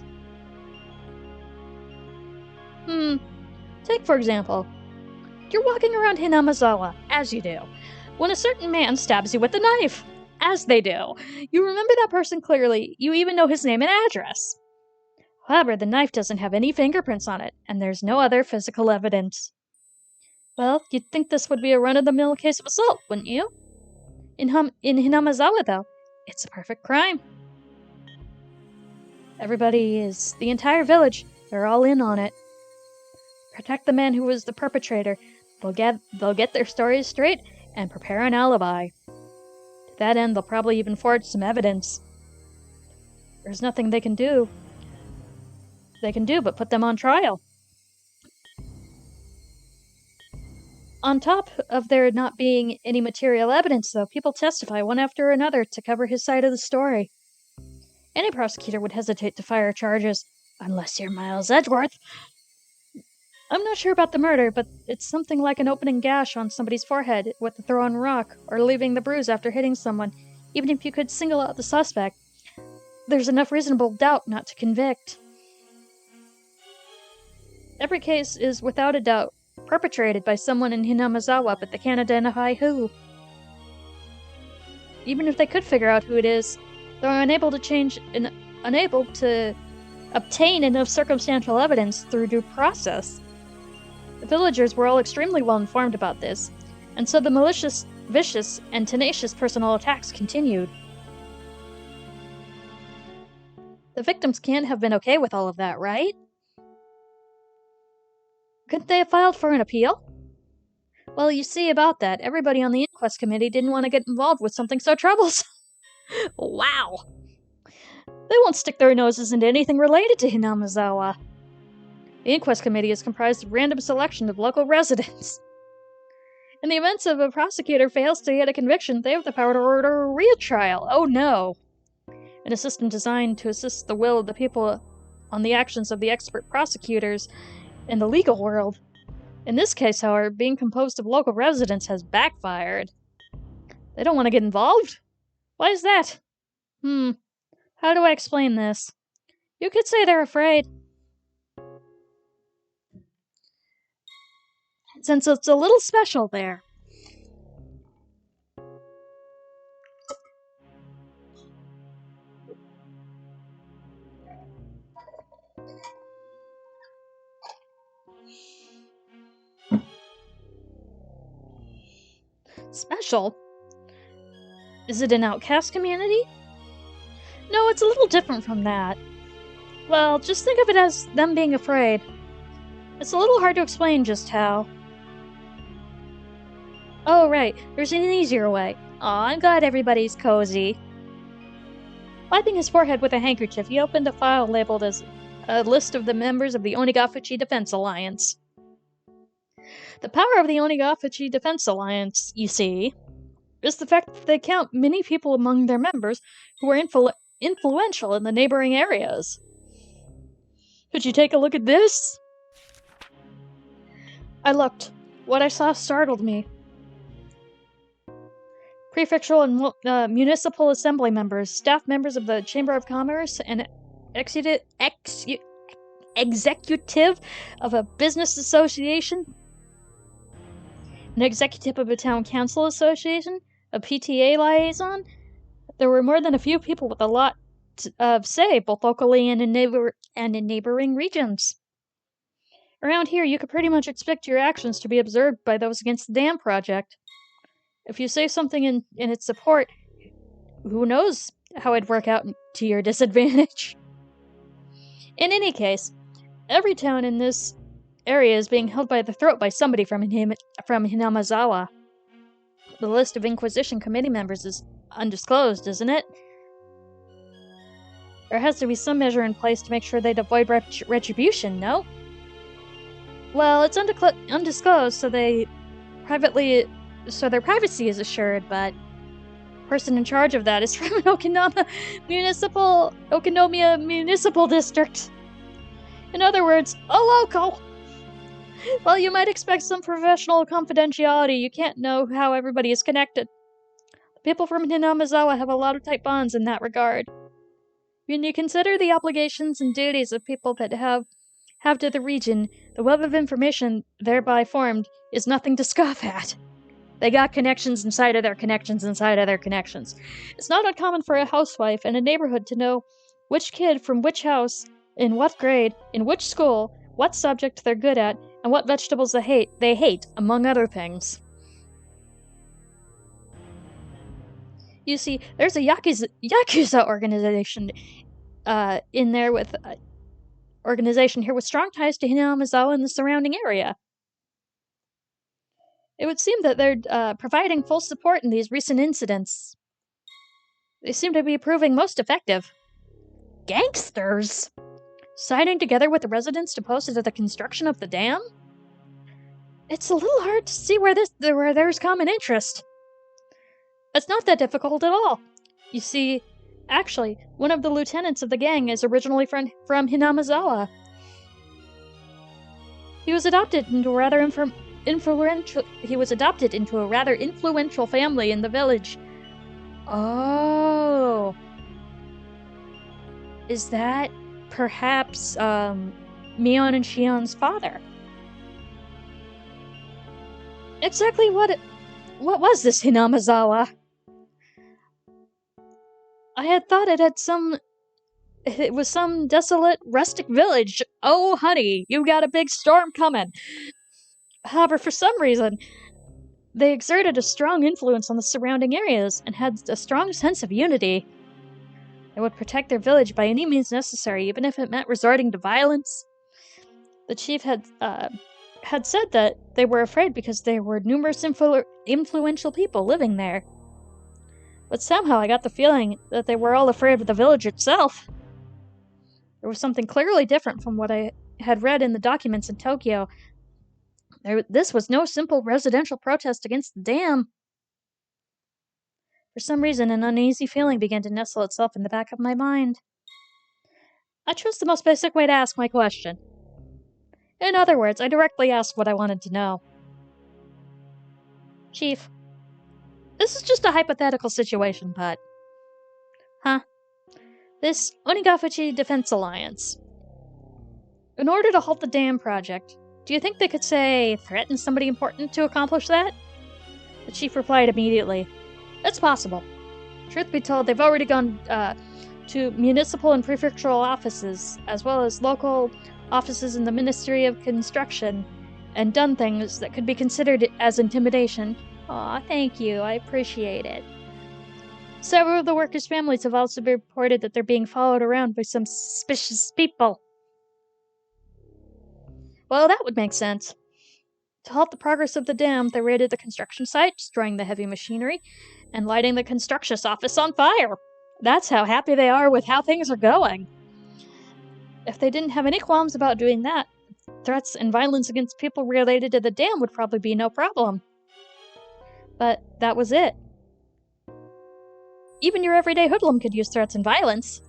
Take for example, you're walking around Hinamazawa, as you do, when a certain man stabs you with a knife, as they do. You remember that person clearly, you even know his name and address. However, the knife doesn't have any fingerprints on it, and there's no other physical evidence. Well, you'd think this would be a run-of-the-mill case of assault, wouldn't you? In Hinamazawa, though, it's a perfect crime. The entire village, they're all in on it. Protect the man who was the perpetrator. They'll get their stories straight and prepare an alibi. To that end, they'll probably even forge some evidence. There's nothing they can do but put them on trial. On top of there not being any material evidence, though, people testify one after another to cover his side of the story. Any prosecutor would hesitate to fire charges, unless you're Miles Edgeworth. I'm not sure about the murder, but it's something like an opening gash on somebody's forehead with a thrown rock, or leaving the bruise after hitting someone. Even if you could single out the suspect, there's enough reasonable doubt not to convict. Every case is, without a doubt, perpetrated by someone in Hinamazawa, but they can't identify who. Even if they could figure out who it is, they're unable to obtain enough circumstantial evidence through due process. The villagers were all extremely well informed about this, and so the malicious, vicious, and tenacious personal attacks continued. The victims can't have been okay with all of that, right? Couldn't they have filed for an appeal? Well, you see about that, everybody on the inquest committee didn't want to get involved with something so troublesome. Wow! They won't stick their noses into anything related to Hinamazawa. The inquest committee is comprised of random selection of local residents. In the event of a prosecutor fails to get a conviction, they have the power to order a retrial. Oh no! In a system designed to assist the will of the people on the actions of the expert prosecutors in the legal world. In this case, however, being composed of local residents has backfired. They don't want to get involved? Why is that? How do I explain this? You could say they're afraid. Since it's a little special there. Special? Is it an outcast community? No, it's a little different from that. Well, just think of it as them being afraid. It's a little hard to explain just how. Oh, right, there's an easier way. Aw, I'm glad everybody's cozy. Wiping his forehead with a handkerchief, he opened a file labeled as a list of the members of the Onigafuchi Defense Alliance. The power of the Onigafuchi Defense Alliance, you see, is the fact that they count many people among their members who are influential in the neighboring areas. Could you take a look at this? I looked. What I saw startled me. Prefectural and municipal assembly members, staff members of the Chamber of Commerce, and executive of a business association, an executive of a town council association, a PTA liaison. There were more than a few people with a lot of say, both locally and in neighboring regions. Around here, you could pretty much expect your actions to be observed by those against the dam project. If you say something in its support, who knows how it'd work out to your disadvantage. In any case, every town in this area is being held by the throat by somebody from Hinamazawa. The list of Inquisition Committee members is undisclosed, isn't it? There has to be some measure in place to make sure they'd avoid retribution, no? Well, it's undisclosed, so their privacy is assured, but the person in charge of that is from an Okinomiya Municipal District. In other words, a local! While you might expect some professional confidentiality, you can't know how everybody is connected. The people from Hinamazawa have a lot of tight bonds in that regard. When you consider the obligations and duties of people that have to the region, the web of information thereby formed is nothing to scoff at. They got connections inside of their connections inside of their connections. It's not uncommon for a housewife in a neighborhood to know which kid from which house, in what grade, in which school, what subject they're good at, and what vegetables they hate, among other things. You see, there's a Yakuza organization in there with organization here with strong ties to Hinamazawa and the surrounding area. It would seem that they're providing full support in these recent incidents. They seem to be proving most effective. Gangsters? Siding together with the residents opposed to the construction of the dam? It's a little hard to see where there's common interest. It's not that difficult at all. You see, actually, one of the lieutenants of the gang is originally from Hinamazawa. He was adopted into a rather influential family in the village. Oh. Is that perhaps Mion and Shion's father? Exactly what was this Hinamazawa? I had thought it was some desolate, rustic village. Oh, honey, you got a big storm coming. However, for some reason, they exerted a strong influence on the surrounding areas and had a strong sense of unity. They would protect their village by any means necessary, even if it meant resorting to violence. The chief had said that they were afraid because there were numerous influential people living there. But somehow I got the feeling that they were all afraid of the village itself. There was something clearly different from what I had read in the documents in Tokyo. This was no simple residential protest against the dam. For some reason, an uneasy feeling began to nestle itself in the back of my mind. I chose the most basic way to ask my question. In other words, I directly asked what I wanted to know. Chief, this is just a hypothetical situation, but... This Onigafuchi Defense Alliance. In order to halt the dam project, do you think they could, say, threaten somebody important to accomplish that? The chief replied immediately. It's possible. Truth be told, they've already gone to municipal and prefectural offices, as well as local offices in the Ministry of Construction, and done things that could be considered as intimidation. Aw, thank you, I appreciate it. Several of the workers' families have also reported that they're being followed around by some suspicious people. Well, that would make sense. To halt the progress of the dam, they raided the construction site, destroying the heavy machinery, and lighting the construction office on fire. That's how happy they are with how things are going. If they didn't have any qualms about doing that, threats and violence against people related to the dam would probably be no problem. But that was it. Even your everyday hoodlum could use threats and violence.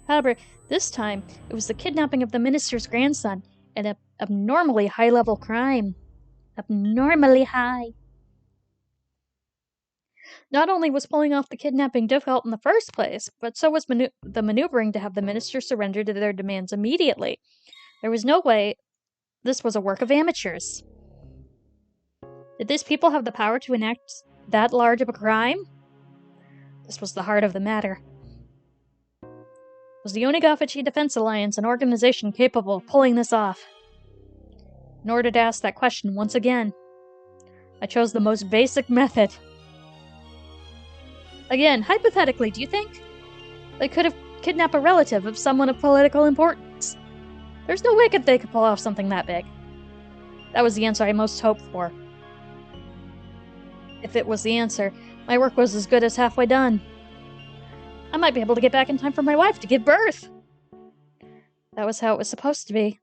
However, this time, it was the kidnapping of the minister's grandson, an abnormally high-level crime. Abnormally high. Not only was pulling off the kidnapping difficult in the first place, but so was the maneuvering to have the minister surrender to their demands immediately. There was no way this was a work of amateurs. Did these people have the power to enact that large of a crime? This was the heart of the matter. Was the Onigafuchi Defense Alliance an organization capable of pulling this off? In order to ask that question once again, I chose the most basic method. Again, hypothetically, do you think they could have kidnapped a relative of someone of political importance? There's no way they could pull off something that big. That was the answer I most hoped for. If it was the answer, my work was as good as halfway done. I might be able to get back in time for my wife to give birth. That was how it was supposed to be.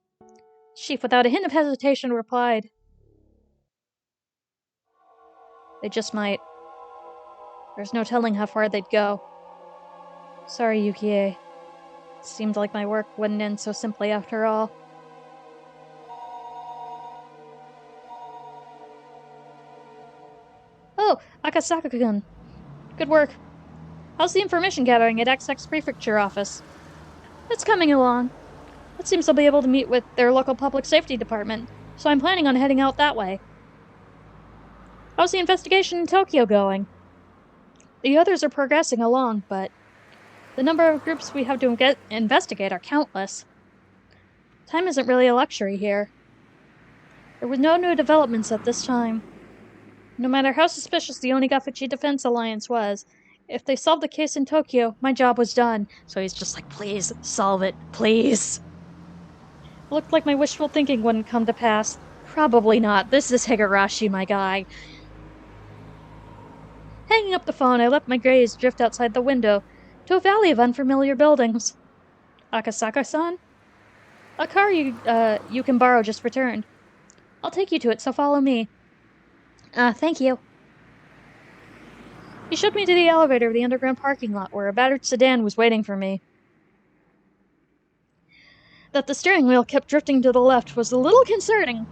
Chief, without a hint of hesitation, replied, "They just might. There's no telling how far they'd go. Sorry, Yukie. It seemed like my work wouldn't end so simply after all." "Oh, Akasaka-kun. Good work. How's the information gathering at XX Prefecture office?" "It's coming along. It seems they'll be able to meet with their local public safety department, so I'm planning on heading out that way." "How's the investigation in Tokyo going?" "The others are progressing along, but the number of groups we have to investigate are countless. Time isn't really a luxury here. There were no new developments at this time. No matter how suspicious the Onigafuchi Defense Alliance was, if they solved the case in Tokyo, my job was done." So he's just like, "Please, solve it, please." It looked like my wishful thinking wouldn't come to pass. Probably not. This is Higurashi, my guy. Hanging up the phone, I let my gaze drift outside the window to a valley of unfamiliar buildings. "Akasaka-san? A car you can borrow just returned. I'll take you to it, so follow me." Thank you." He showed me to the elevator of the underground parking lot where a battered sedan was waiting for me. That the steering wheel kept drifting to the left was a little concerning,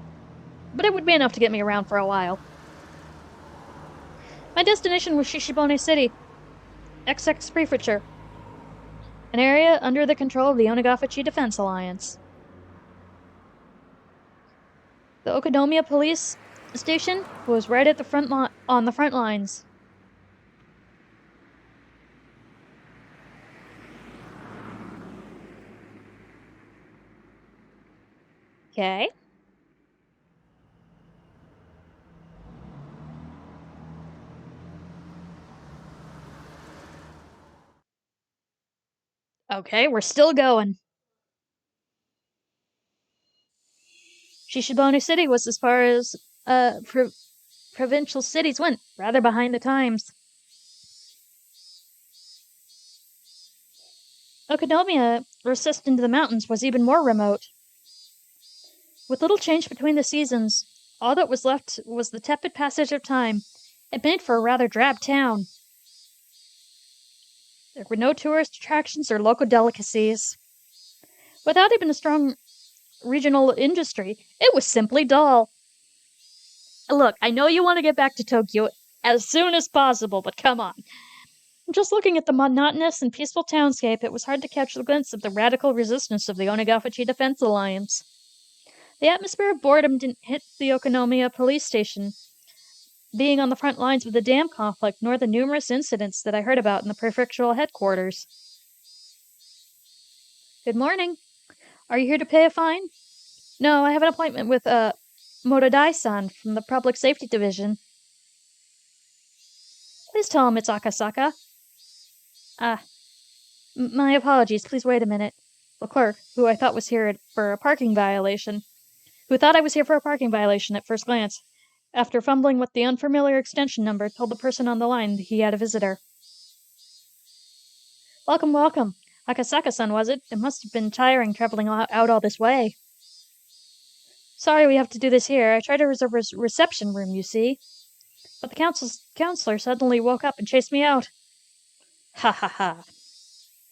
but it would be enough to get me around for a while. My destination was Shishibone City, XX Prefecture, an area under the control of the Onigafuchi Defense Alliance. The Okonomiya police station was right at the on the front lines. Okay. Okay, we're still going. Shishibone City was as far as provincial cities went, rather behind the times. Okonomiya, recessed into the mountains, was even more remote. With little change between the seasons, all that was left was the tepid passage of time. It made for a rather drab town. There were no tourist attractions or local delicacies. Without even a strong regional industry, it was simply dull. Look, I know you want to get back to Tokyo as soon as possible, but come on. Just looking at the monotonous and peaceful townscape, it was hard to catch a glimpse of the radical resistance of the Onigafuchi Defense Alliance. The atmosphere of boredom didn't hit the Okonomiya police station, being on the front lines of the dam conflict, nor the numerous incidents that I heard about in the prefectural headquarters. "Good morning. Are you here to pay a fine?" "No, I have an appointment with, Morodai-san from the Public Safety Division." "Please tell him it's Akasaka." "Ah, my apologies. Please wait a minute." The clerk, who I thought was here for a parking violation, who thought I was here for a parking violation at first glance, after fumbling with the unfamiliar extension number, told the person on the line that he had a visitor. "Welcome, welcome. Akasaka-san, was it? It must have been tiring traveling out all this way." "Sorry we have to do this here. I tried to reserve a reception room, you see. But the counselor suddenly woke up and chased me out." Ha ha ha.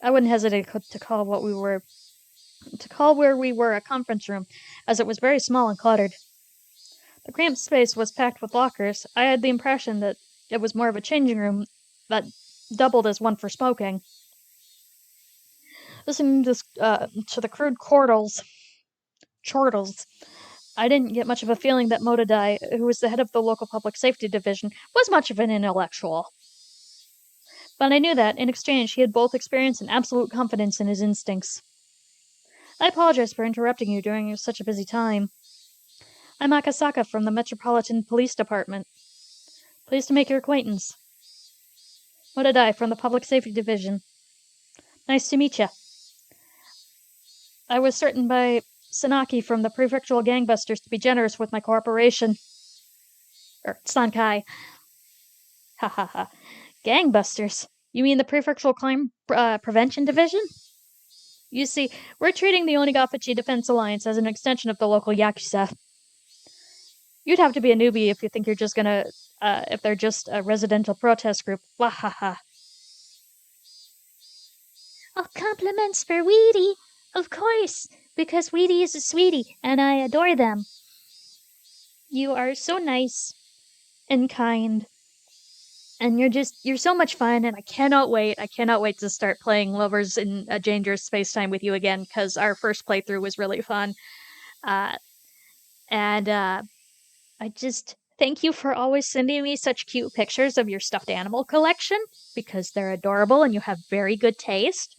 I wouldn't hesitate to call where we were a conference room, as it was very small and cluttered. The cramped space was packed with lockers. I had the impression that it was more of a changing room that doubled as one for smoking. Listening to the crude chortles, I didn't get much of a feeling that Motodai, who was the head of the local public safety division, was much of an intellectual. But I knew that, in exchange, he had both experience and absolute confidence in his instincts. "I apologize for interrupting you during such a busy time. I'm Akasaka from the Metropolitan Police Department. Pleased to make your acquaintance. Motodai from the Public Safety Division. Nice to meet you. I was certain by Sanaki from the prefectural gangbusters to be generous with my cooperation. Sankai. Ha ha ha. Gangbusters? You mean the prefectural crime prevention division? You see, we're treating the Onigafachi Defense Alliance as an extension of the local Yakuza. You'd have to be a newbie if you think you're just gonna, if they're just a residential protest group. Wahaha. Oh, compliments for Weedy. Of course, because Weedy is a sweetie, and I adore them. You are so nice and kind. And you're so much fun, and I cannot wait to start playing Lovers in a Dangerous Space-Time with you again, because our first playthrough was really fun. I just thank you for always sending me such cute pictures of your stuffed animal collection, because they're adorable and you have very good taste.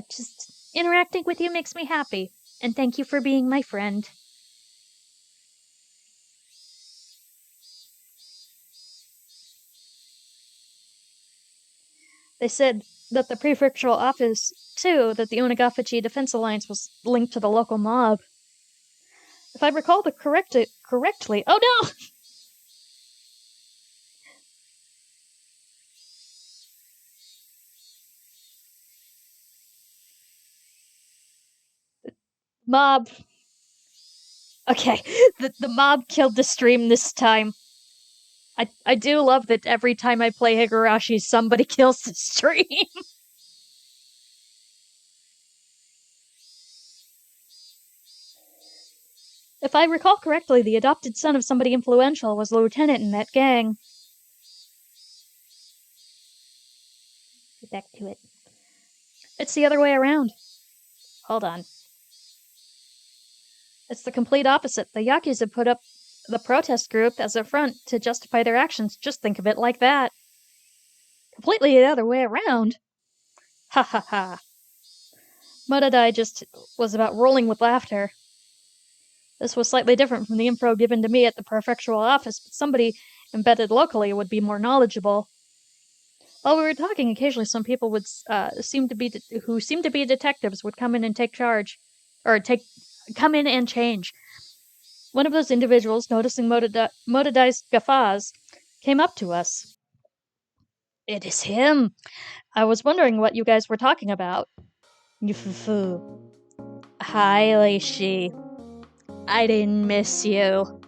Just interacting with you makes me happy, and thank you for being my friend. They said that the prefectural office, too, that the Onagafachi Defense Alliance was linked to the local mob. If I recall correctly... Oh no! Mob. Okay, the mob killed the stream this time. I do love that every time I play Higurashi, somebody kills the stream. If I recall correctly, the adopted son of somebody influential was a lieutenant in that gang. Get back to it. It's the other way around. Hold on. It's the complete opposite. The Yakuza put up the protest group as a front to justify their actions. Just think of it like that. Completely the other way around. Ha ha ha. Mudadai just was about rolling with laughter. This was slightly different from the info given to me at the prefectural office, but somebody embedded locally would be more knowledgeable. While we were talking, occasionally some people would seemed to be detectives would come in and take charge, or come in and change. One of those individuals, noticing Motodai's guffaws, came up to us. It is him. I was wondering what you guys were talking about. Yufufu. Hi, Leishi. I didn't miss you.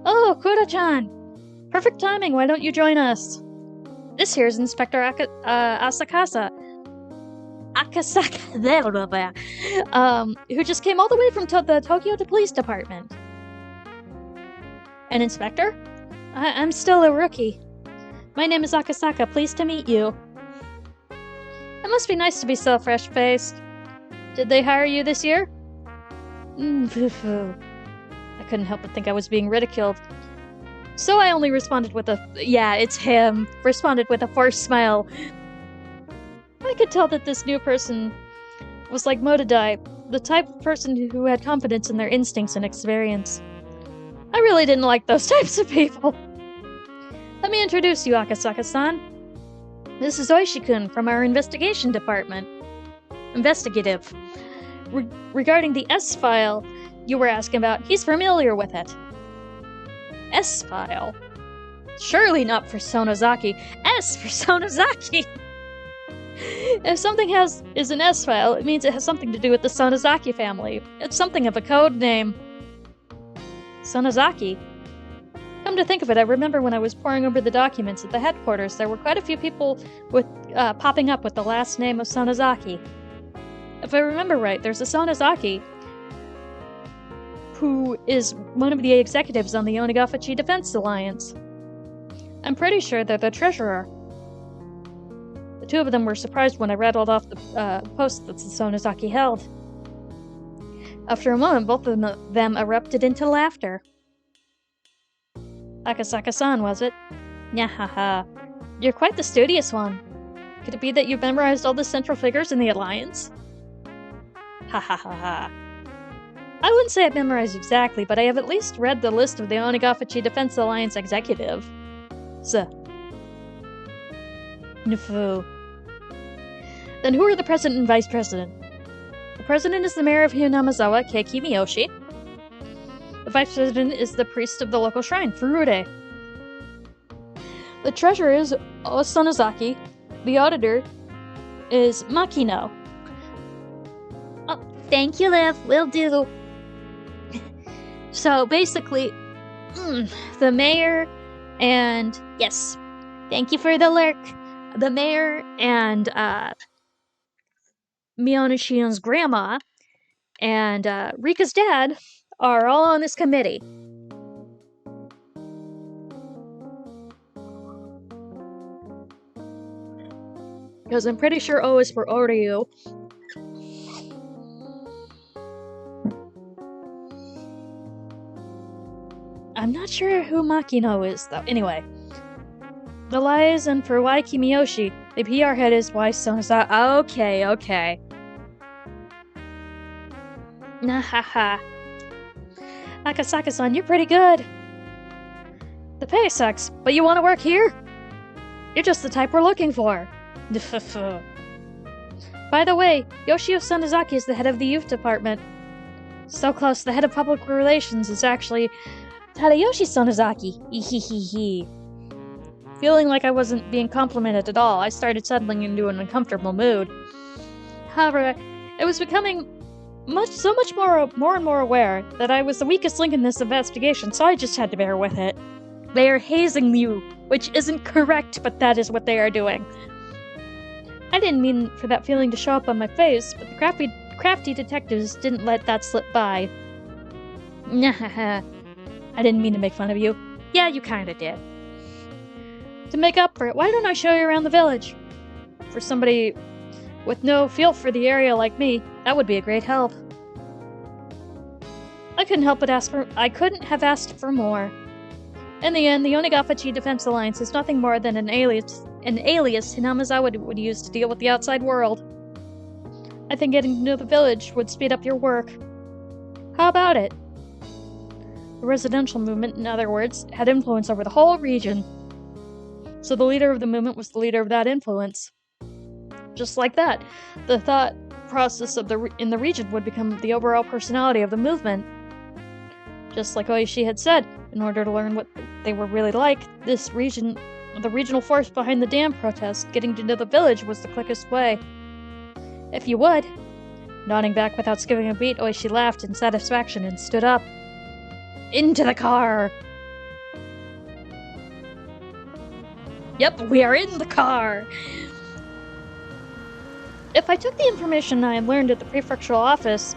Oh, Kura-chan! Perfect timing, why don't you join us? This here's Inspector Asakasa. Who just came all the way from the Tokyo Police Department. An inspector? I'm still a rookie. My name is Akasaka, pleased to meet you. It must be nice to be so fresh-faced. Did they hire you this year? I couldn't help but think I was being ridiculed. So I only responded with yeah, it's him, responded with a forced smile. I could tell that this new person was like Motodai, the type of person who had confidence in their instincts and experience. I really didn't like those types of people. Let me introduce you, Akasaka-san. This is Oishi-kun from our investigation department. Investigative. Regarding the S-file you were asking about, he's familiar with it. S-file? Surely not for Sonozaki. S for Sonozaki! If something is an S-file, it means it has something to do with the Sonozaki family. It's something of a code name. Sonozaki? Come to think of it, I remember when I was poring over the documents at the headquarters, there were quite a few people with popping up with the last name of Sonozaki. If I remember right, there's a Sonozaki who is one of the executives on the Onigafachi Defense Alliance. I'm pretty sure they're the treasurer. The two of them were surprised when I rattled off the post that the Sonozaki held. After a moment, both of them erupted into laughter. Akasaka-san, was it? Nyahaha. You're quite the studious one. Could it be that you've memorized all the central figures in the Alliance? Ha ha ha ha. I wouldn't say I've memorized exactly, but I have at least read the list of the Onigafachi Defense Alliance executive. Nufu. Then who are the president and vice president? The president is the mayor of Hinamazawa, Keiki Miyoshi. The vice president is the priest of the local shrine, Furude. The treasurer is Osanozaki. The auditor is Makino. Oh, thank you, Liv. Will do. So basically, the mayor and... Yes, thank you for the lurk. The mayor and Miyonishion's grandma and Rika's dad are all on this committee. Because I'm pretty sure O is for Oryu. I'm not sure who Makino is, though. Anyway. The liaison for Waiki Miyoshi. The PR head is Y Sonosa. Okay. Nahaha. Akasaka-san, you're pretty good. The pay sucks, but you want to work here? You're just the type we're looking for. By the way, Yoshio Sonozaki is the head of the youth department. So close, the head of public relations is actually Tadayoshi Sonozaki. Ehehehe. Feeling like I wasn't being complimented at all, I started settling into an uncomfortable mood. However, it was becoming so much more and more aware that I was the weakest link in this investigation, so I just had to bear with it. They are hazing you, which isn't correct, but that is what they are doing. I didn't mean for that feeling to show up on my face, but the crafty detectives didn't let that slip by. Nah, I didn't mean to make fun of you. Yeah, you kinda did. To make up for it, why don't I show you around the village? For somebody with no feel for the area like me, that would be a great help. I couldn't have asked for more. In the end, the Onigafachi Defense Alliance is nothing more than an alias Hinamazawa would use to deal with the outside world. I think getting to know the village would speed up your work. How about it? The residential movement, in other words, had influence over the whole region. So the leader of the movement was the leader of that influence. Just like that, the thought process in the region would become the overall personality of the movement. Just like Oishi had said, in order to learn what they were really like, the regional force behind the dam protest, getting to know the village was the quickest way. If you would. Nodding back without skipping a beat, Oishi laughed in satisfaction and stood up. Into the car! Yep, we are in the car! If I took the information I had learned at the prefectural office...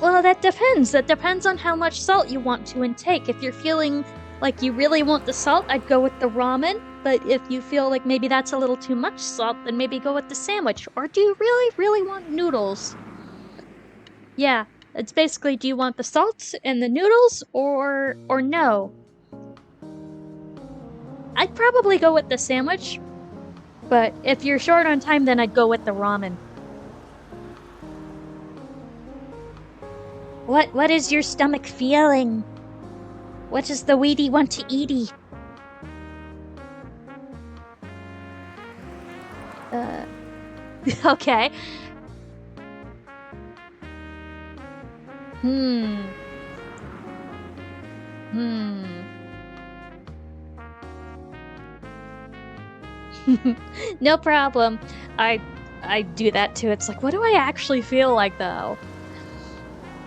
Well, that depends. That depends on how much salt you want to intake. If you're feeling like you really want the salt, I'd go with the ramen. But if you feel like maybe that's a little too much salt, then maybe go with the sandwich. Or do you really, really want noodles? Yeah, it's basically, do you want the salt and the noodles, or no? I'd probably go with the sandwich. But if you're short on time, then I'd go with the ramen. What is your stomach feeling? What does the weedy want to eaty? Okay. No problem. I do that too. It's like, what do I actually feel like, though?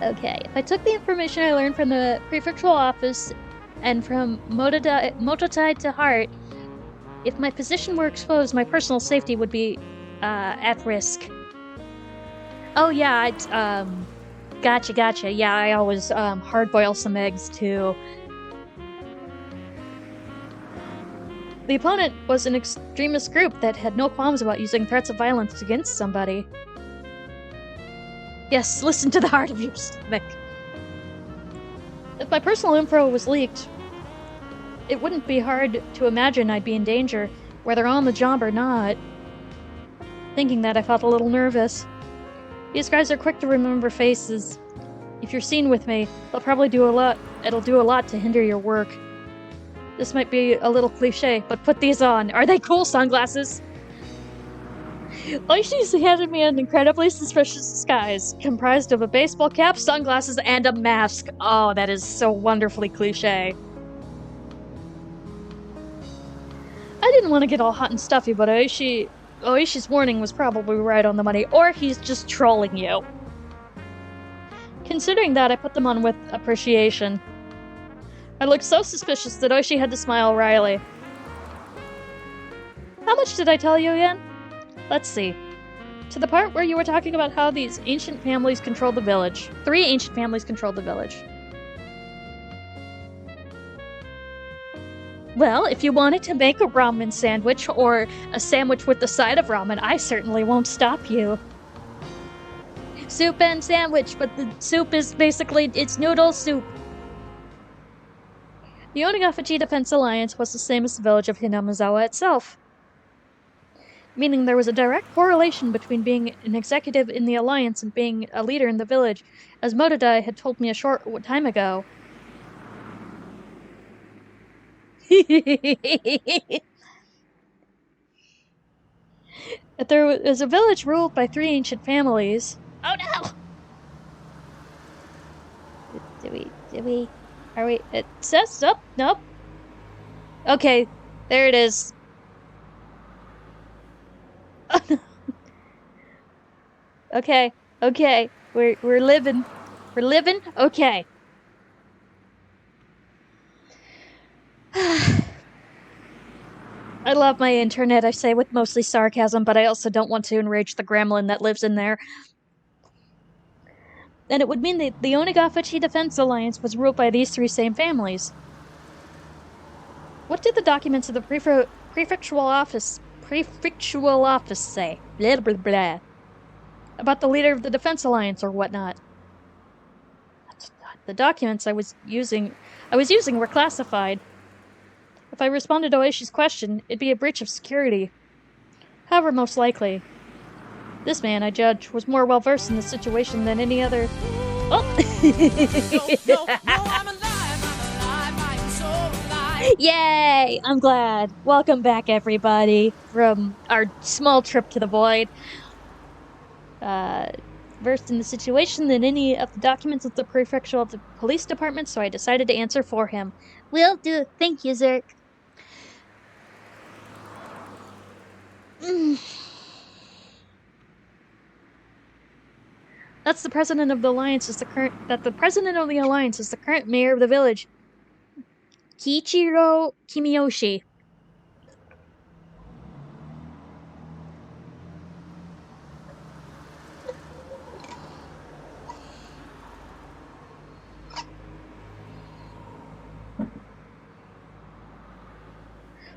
Okay, if I took the information I learned from the prefectural office and from Mototai to heart, if my position were exposed, my personal safety would be at risk. Oh yeah, gotcha. Yeah, I always hard-boil some eggs too. The opponent was an extremist group that had no qualms about using threats of violence against somebody. Yes, listen to the heart of your stomach. If my personal info was leaked, it wouldn't be hard to imagine I'd be in danger, whether on the job or not. Thinking that, I felt a little nervous. These guys are quick to remember faces. If you're seen with me, they'll probably do a lot. It'll do a lot to hinder your work. This might be a little cliche, but put these on. Are they cool sunglasses? Oishi handed me an incredibly suspicious disguise, comprised of a baseball cap, sunglasses, and a mask. Oh, that is so wonderfully cliche. I didn't want to get all hot and stuffy, but Oishi's warning was probably right on the money, or he's just trolling you. Considering that, I put them on with appreciation. I looked so suspicious that Oishi had to smile wryly. How much did I tell you again? Let's see. To the part where you were talking about how these ancient families controlled the village. 3 ancient families controlled the village. Well, if you wanted to make a ramen sandwich, or a sandwich with the side of ramen, I certainly won't stop you. Soup and sandwich, but the soup is basically, it's noodle soup. The Onagafachi Defense Alliance was the same as the village of Hinamizawa itself, meaning there was a direct correlation between being an executive in the alliance and being a leader in the village, as Motodai had told me a short time ago. If there was a village ruled by 3 ancient families... Oh no! Are we... It says... Oh, nope. Okay, there it is. Oh no. Okay, we're living. We're living? Okay. I love my internet, I say with mostly sarcasm, but I also don't want to enrage the gremlin that lives in there. And it would mean that the Onagafachi Defense Alliance was ruled by these 3 same families. What did the documents of the prefectural office say? Blah, blah, blah. About the leader of the Defense Alliance or whatnot. The documents I was using were classified. If I responded to Oishi's question, it'd be a breach of security. However, most likely. This man, I judge, was more well-versed in the situation than any other... Oh! Yay! I'm glad. Welcome back, everybody, from our small trip to the void. Versed in the situation than any of the documents of the prefectural police department, so I decided to answer for him. Will do. Thank you, Zerk. That's the president of the alliance is the current mayor of the village. Kiichiro Kimiyoshi.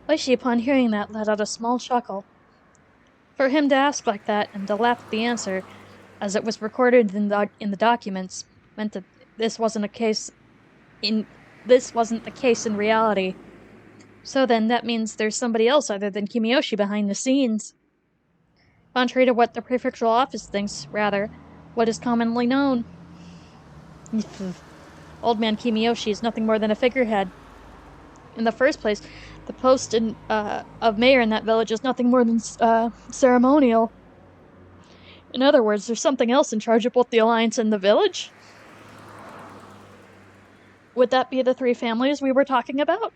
Oishi, upon hearing that, let out a small chuckle. For him to ask like that and to laugh at the answer, as it was recorded in the documents, meant that this wasn't the case in reality. So then, that means there's somebody else other than Kimiyoshi behind the scenes. Contrary to what the prefectural office thinks, rather, what is commonly known. Old man Kimiyoshi is nothing more than a figurehead. In the first place, the post of mayor in that village is nothing more than ceremonial. In other words, there's something else in charge of both the alliance and the village? Would that be the 3 families we were talking about?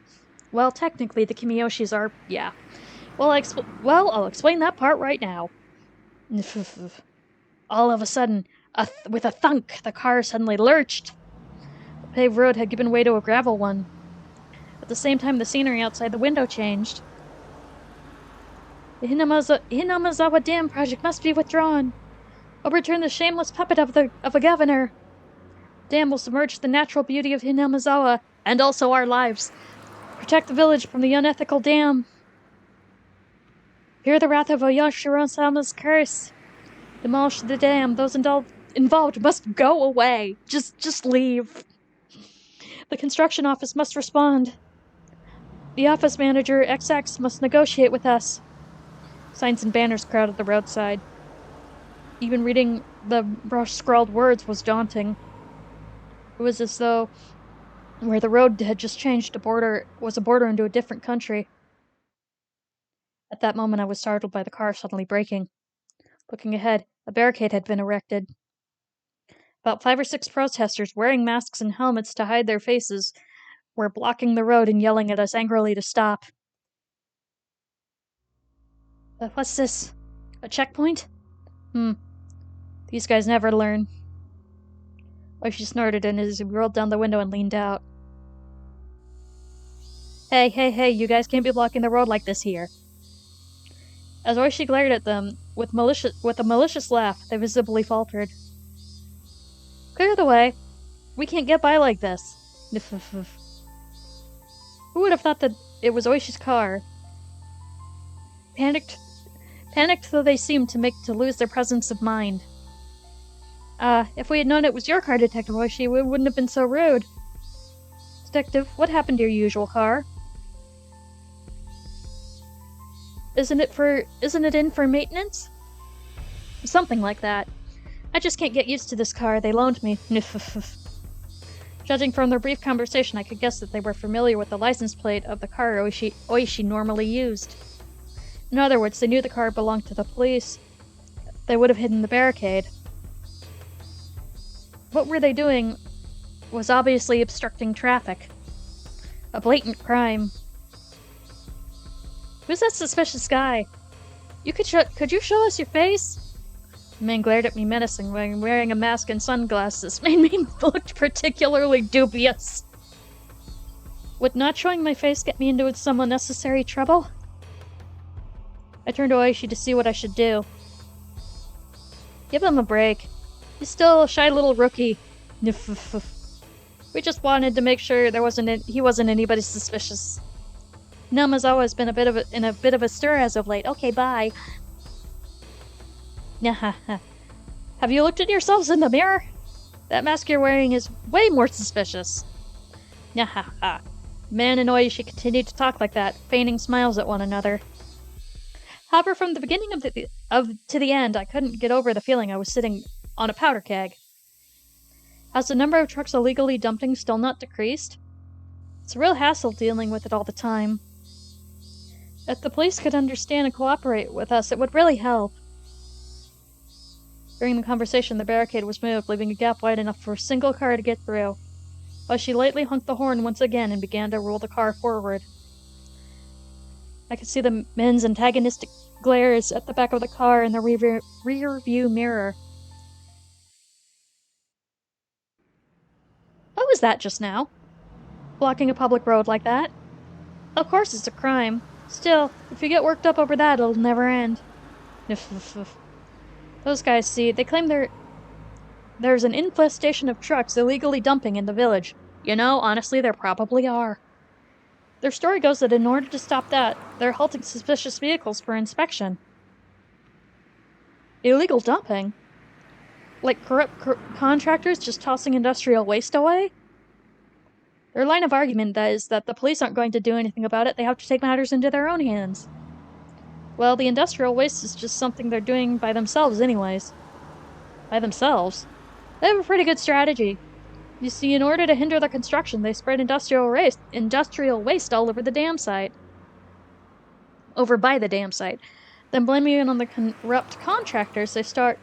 Well, technically, the Kimiyoshis are... yeah. Well, I'll explain that part right now. All of a sudden, with a thunk, the car suddenly lurched. The paved road had given way to a gravel one. At the same time, the scenery outside the window changed. The Hinamizawa Dam project must be withdrawn. Overturn the shameless puppet of a governor. Dam will submerge the natural beauty of Hinamizawa, and also our lives. Protect the village from the unethical dam. Fear the wrath of Oyashiro-sama's curse. Demolish the dam. Those involved must go away. Just leave. The construction office must respond. The office manager, XX, must negotiate with us. Signs and banners crowded the roadside. Even reading the brush-scrawled words was daunting. It was as though where the road had just changed was a border into a different country. At that moment, I was startled by the car suddenly braking. Looking ahead, a barricade had been erected. About 5 or 6 protesters, wearing masks and helmets to hide their faces, were blocking the road and yelling at us angrily to stop. What's this? A checkpoint? These guys never learn. She snorted as we rolled down the window and leaned out. Hey, you guys can't be blocking the road like this here. As Oishi glared at them, with a malicious laugh, they visibly faltered. Clear the way. We can't get by like this. Who would have thought that it was Oishi's car? Panicked though they seemed to lose their presence of mind. If we had known it was your car, Detective Oishi, we wouldn't have been so rude. Detective, what happened to your usual car? Isn't it in for maintenance? Something like that. I just can't get used to this car they loaned me. Judging from their brief conversation, I could guess that they were familiar with the license plate of the car Oishi normally used. In other words, they knew the car belonged to the police. They would have hidden the barricade. What were they doing was obviously obstructing traffic. A blatant crime. Who's that suspicious guy? Could you show us your face? The man glared at me menacingly, wearing a mask and sunglasses made me look particularly dubious. Would not showing my face get me into some unnecessary trouble? I turned to Oishi to see what I should do. Give him a break. He's still a shy little rookie. We just wanted to make sure he wasn't anybody suspicious. Num has always been in a bit of a stir as of late. Okay, bye. Have you looked at yourselves in the mirror? That mask you're wearing is way more suspicious. Man and Oishi continued to talk like that, feigning smiles at one another. However, from the beginning to the end, I couldn't get over the feeling I was sitting on a powder keg. Has the number of trucks illegally dumping still not decreased? It's a real hassle dealing with it all the time. If the police could understand and cooperate with us, it would really help. During the conversation, the barricade was moved, leaving a gap wide enough for a single car to get through. She lightly honked the horn once again and began to roll the car forward. I could see the men's antagonistic glares at the back of the car in the rear view mirror. What was that just now? Blocking a public road like that? Of course it's a crime. Still, if you get worked up over that, it'll never end. Those guys, see, they claim there's an infestation of trucks illegally dumping in the village. You know, honestly, there probably are. Their story goes that in order to stop that, they're halting suspicious vehicles for inspection. Illegal dumping? Like corrupt contractors just tossing industrial waste away? Their line of argument is that the police aren't going to do anything about it, they have to take matters into their own hands. Well, the industrial waste is just something they're doing by themselves anyways. By themselves? They have a pretty good strategy. You see, in order to hinder the construction, they spread industrial waste all over the dam site. Over by the dam site. Then blaming it on the corrupt contractors, they start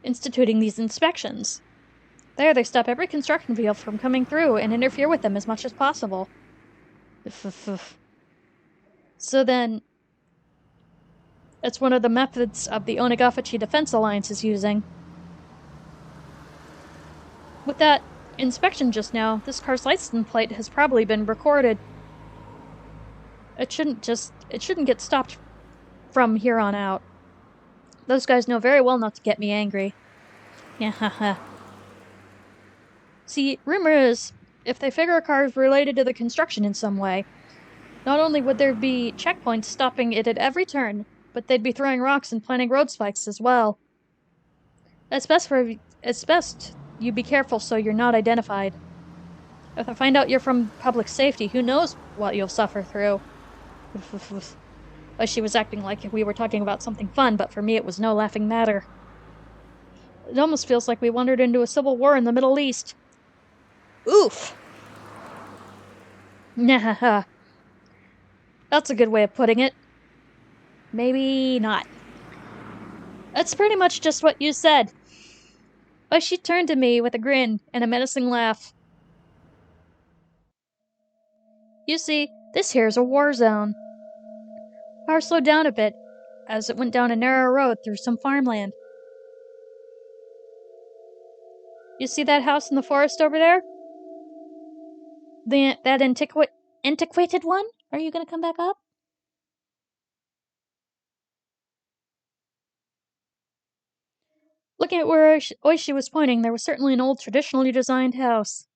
instituting these inspections. There, they stop every construction vehicle from coming through and interfere with them as much as possible. So then, it's one of the methods of the Onagafachi Defense Alliance is using. With that inspection just now, this car's license plate has probably been recorded. It shouldn't get stopped from here on out. Those guys know very well not to get me angry. See, rumor is, if they figure a car is related to the construction in some way, not only would there be checkpoints stopping it at every turn, but they'd be throwing rocks and planting road spikes as well. It's best you be careful so you're not identified. If I find out you're from public safety, who knows what you'll suffer through. She was acting like we were talking about something fun, but for me it was no laughing matter. It almost feels like we wandered into a civil war in the Middle East. Oof. Nah, that's a good way of putting it. Maybe not. That's pretty much just what you said. But she turned to me with a grin and a menacing laugh. You see, this here's a war zone. Car slowed down a bit as it went down a narrow road through some farmland. You see that house in the forest over there? That antiquated one? Are you gonna come back up? Looking at where Oishi was pointing, there was certainly an old, traditionally designed house.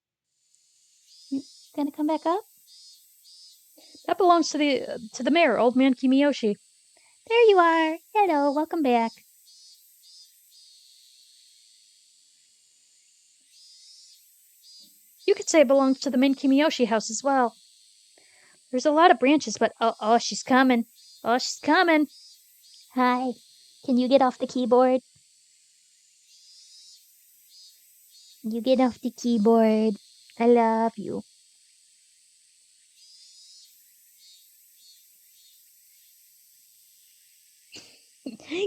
You gonna come back up? That belongs to the mayor, Old Man Kimiyoshi. There you are. Hello, welcome back. You could say it belongs to the main Kimiyoshi house as well. There's a lot of branches, but oh, she's coming. Oh, she's coming. Hi. Can you get off the keyboard? You get off the keyboard. I love you.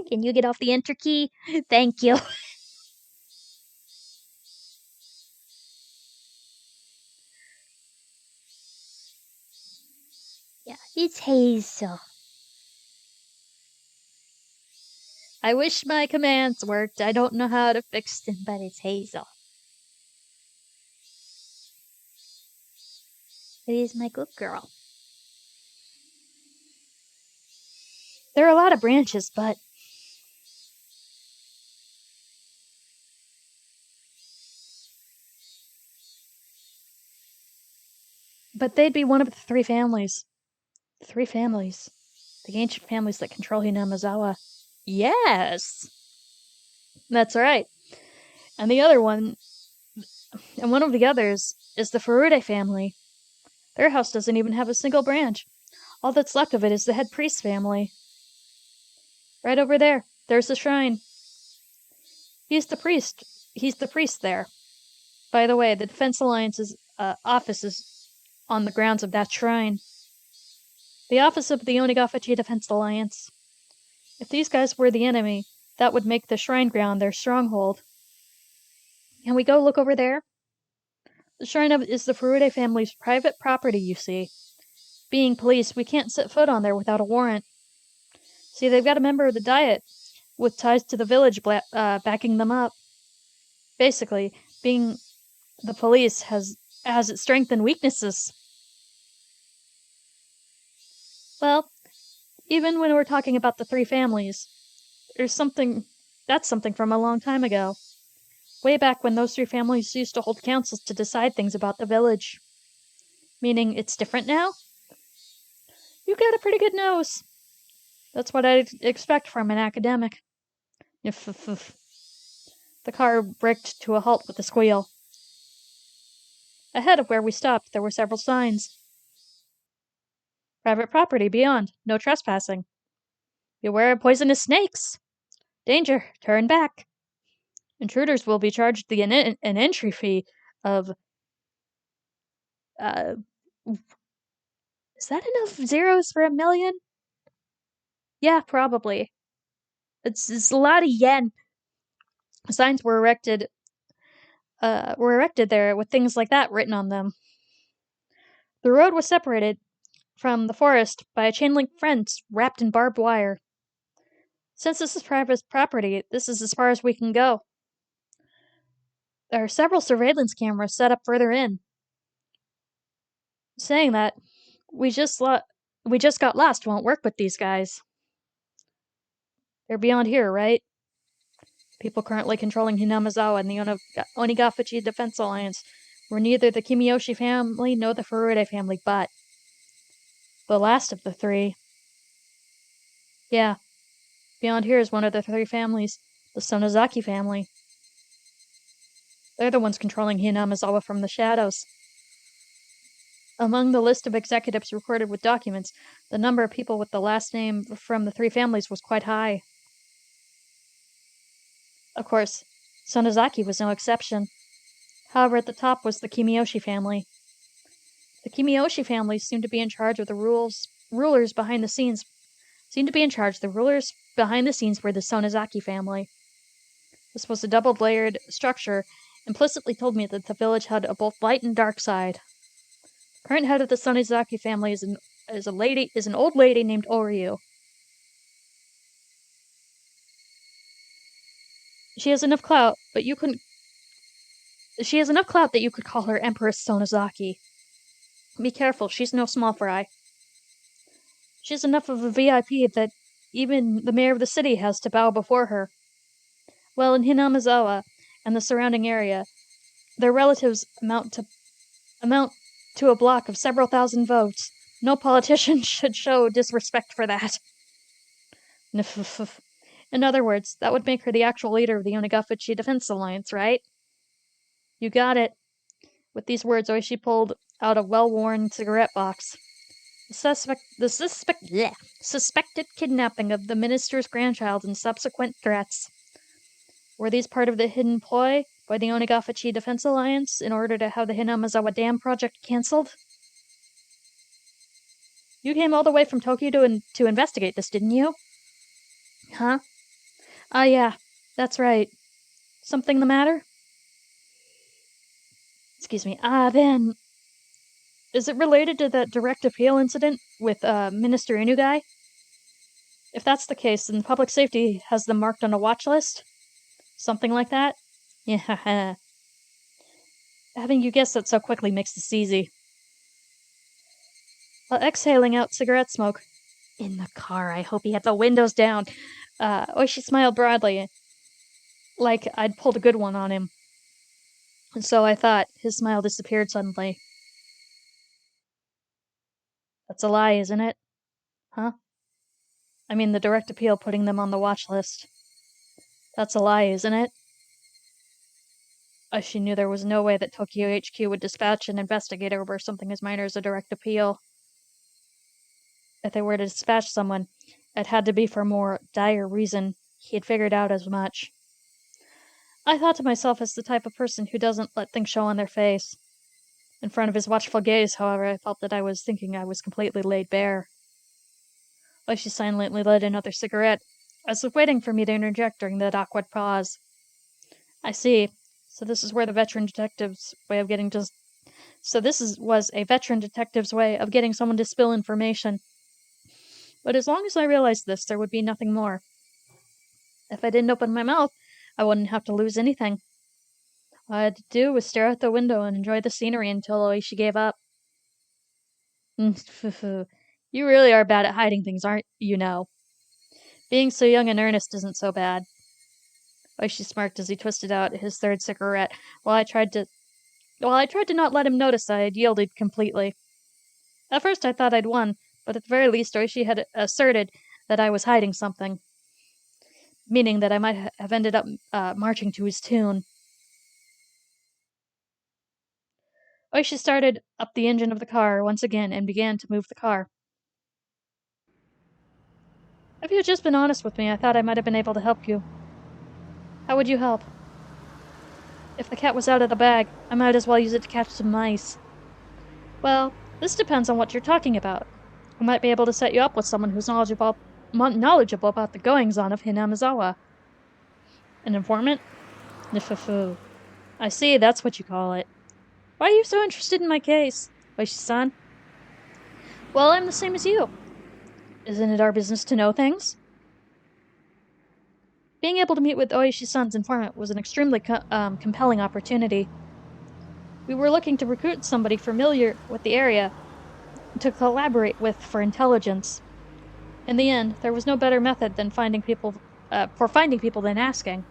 Can you get off the enter key? Thank you. Yeah, it's Hazel. I wish my commands worked. I don't know how to fix them, but it's Hazel. It is my good girl. There are a lot of branches, but they'd be one of the three families. Three families. The ancient families that control Hinamazawa. Yes! That's right. And one of the others is the Furude family. Their house doesn't even have a single branch. All that's left of it is the head priest's family. Right over there. There's the shrine. He's the priest. He's the priest there. By the way, the Defense Alliance's office is on the grounds of that shrine. The office of the Onigafachi Defense Alliance. If these guys were the enemy, that would make the shrine ground their stronghold. Can we go look over there? The shrine is the Furude family's private property, you see. Being police, we can't set foot on there without a warrant. See, they've got a member of the Diet with ties to the village backing them up. Basically, being the police has its strengths and weaknesses. Well, even when we're talking about the three families, that's something from a long time ago. Way back when those three families used to hold councils to decide things about the village. Meaning it's different now? You got a pretty good nose. That's what I'd expect from an academic. The car braked to a halt with a squeal. Ahead of where we stopped, there were several signs. Private property beyond. No trespassing. Beware of poisonous snakes. Danger. Turn back. Intruders will be charged an entry fee of... is that enough zeros for 1,000,000? Yeah, probably. It's a lot of yen. Signs were erected there with things like that written on them. The road was separated from the forest by a chain link fence wrapped in barbed wire. Since this is private property, this is as far as we can go. There are several surveillance cameras set up further in. Saying that, we just got lost won't work with these guys. They're beyond here, right? People currently controlling Hinamazawa and the Onigafachi Defense Alliance were neither the Kimiyoshi family nor the Furude family, but the last of the three. Yeah, beyond here is one of the three families, the Sonozaki family. They're the ones controlling Hinamazawa from the shadows. Among the list of executives recorded with documents, the number of people with the last name from the three families was quite high. Of course, Sonozaki was no exception. However, at the top was the Kimiyoshi family. The Kimiyoshi family seemed to be in charge of the rulers behind the scenes. The rulers behind the scenes were the Sonozaki family. This was a double-layered structure, implicitly told me that the village had a both light and dark side. The current head of the Sonozaki family is an old lady named Oryu. She has enough clout that you could call her Empress Sonozaki. Be careful, she's no small fry. She's enough of a VIP that even the mayor of the city has to bow before her. Well, in Hinamizawa and the surrounding area, their relatives amount to a block of several thousand votes. No politician should show disrespect for that. In other words, that would make her the actual leader of the Onagafuchi Defense Alliance, right? You got it. With these words, Oishi pulled out a well-worn cigarette box. The suspected kidnapping of the minister's grandchild and subsequent threats. Were these part of the hidden ploy by the Onagafuchi Defense Alliance in order to have the Hinamizawa Dam project cancelled? You came all the way from Tokyo to investigate this, didn't you? Huh? Ah, yeah, that's right. Something the matter? Excuse me. Then... Is it related to that direct appeal incident with, Minister Inugai? If that's the case, then public safety has them marked on a watch list? Something like that? Yeah. Having you guess that so quickly makes this easy. While exhaling out cigarette smoke, in the car, I hope he had the windows down, Oishi smiled broadly, like I'd pulled a good one on him. And so I thought. His smile disappeared suddenly. That's a lie, isn't it? Huh? I mean the direct appeal putting them on the watch list. That's a lie, isn't it? She knew there was no way that Tokyo HQ would dispatch an investigator over something as minor as a direct appeal. If they were to dispatch someone, it had to be for a more dire reason. He had figured out as much. I thought to myself as the type of person who doesn't let things show on their face. In front of his watchful gaze, however, I felt that I was thinking I was completely laid bare. She silently lit another cigarette, as if waiting for me to interject during that awkward pause. I see. So this is where the veteran detective's way of getting just... So this was a veteran detective's way of getting someone to spill information. But as long as I realized this, there would be nothing more. If I didn't open my mouth, I wouldn't have to lose anything. All I had to do was stare out the window and enjoy the scenery until Oishi gave up. You really are bad at hiding things, aren't you now? Being so young and earnest isn't so bad. Oishi smirked as he twisted out his third cigarette, while I tried to not let him notice I had yielded completely. At first I thought I'd won, but at the very least Oishi had asserted that I was hiding something. Meaning that I might have ended up marching to his tune. Oishi started up the engine of the car once again and began to move the car. If you had just been honest with me, I thought I might have been able to help you. How would you help? If the cat was out of the bag, I might as well use it to catch some mice. Well, this depends on what you're talking about. I might be able to set you up with someone who's knowledgeable about the goings-on of Hinamizawa. An informant? Nifufu. I see, that's what you call it. Why are you so interested in my case, Oishi-san? Well, I'm the same as you. Isn't it our business to know things? Being able to meet with Oishi-san's informant was an extremely compelling opportunity. We were looking to recruit somebody familiar with the area to collaborate with for intelligence. In the end, there was no better method than finding people than asking.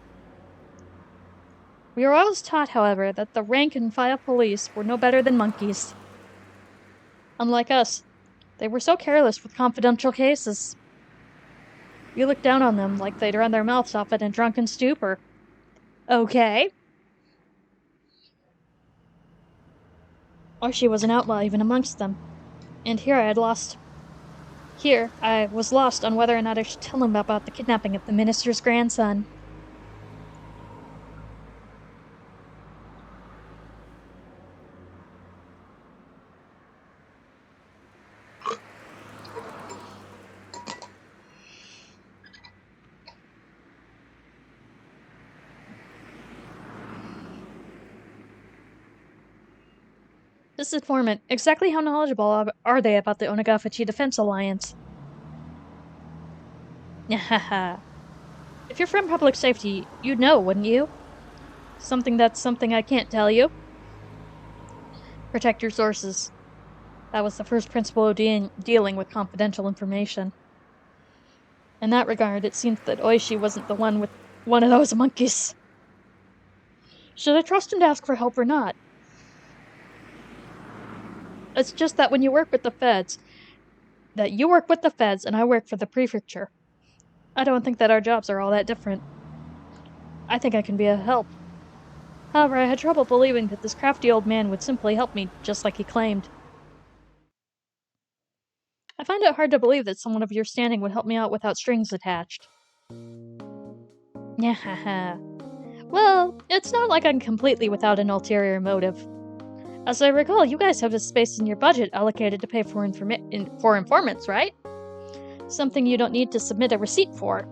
We were always taught, however, that the rank-and-file police were no better than monkeys. Unlike us, they were so careless with confidential cases. We looked down on them like they'd run their mouths off in a drunken stupor. Okay. Or she was an outlaw even amongst them. And here I was lost on whether or not I should tell him about the kidnapping of the minister's grandson. This informant, exactly how knowledgeable are they about the Onagafachi Defense Alliance? Haha. If you're from public safety, you'd know, wouldn't you? Something I can't tell you. Protect your sources. That was the first principle of dealing with confidential information. In that regard, it seems that Oishi wasn't the one with one of those monkeys. Should I trust him to ask for help or not? It's just that when you work with the feds, and I work for the prefecture. I don't think that our jobs are all that different. I think I can be a help. However, I had trouble believing that this crafty old man would simply help me just like he claimed. I find it hard to believe that someone of your standing would help me out without strings attached. Nyahaha. Well, it's not like I'm completely without an ulterior motive. As I recall, you guys have a space in your budget allocated to pay for informants, right? Something you don't need to submit a receipt for.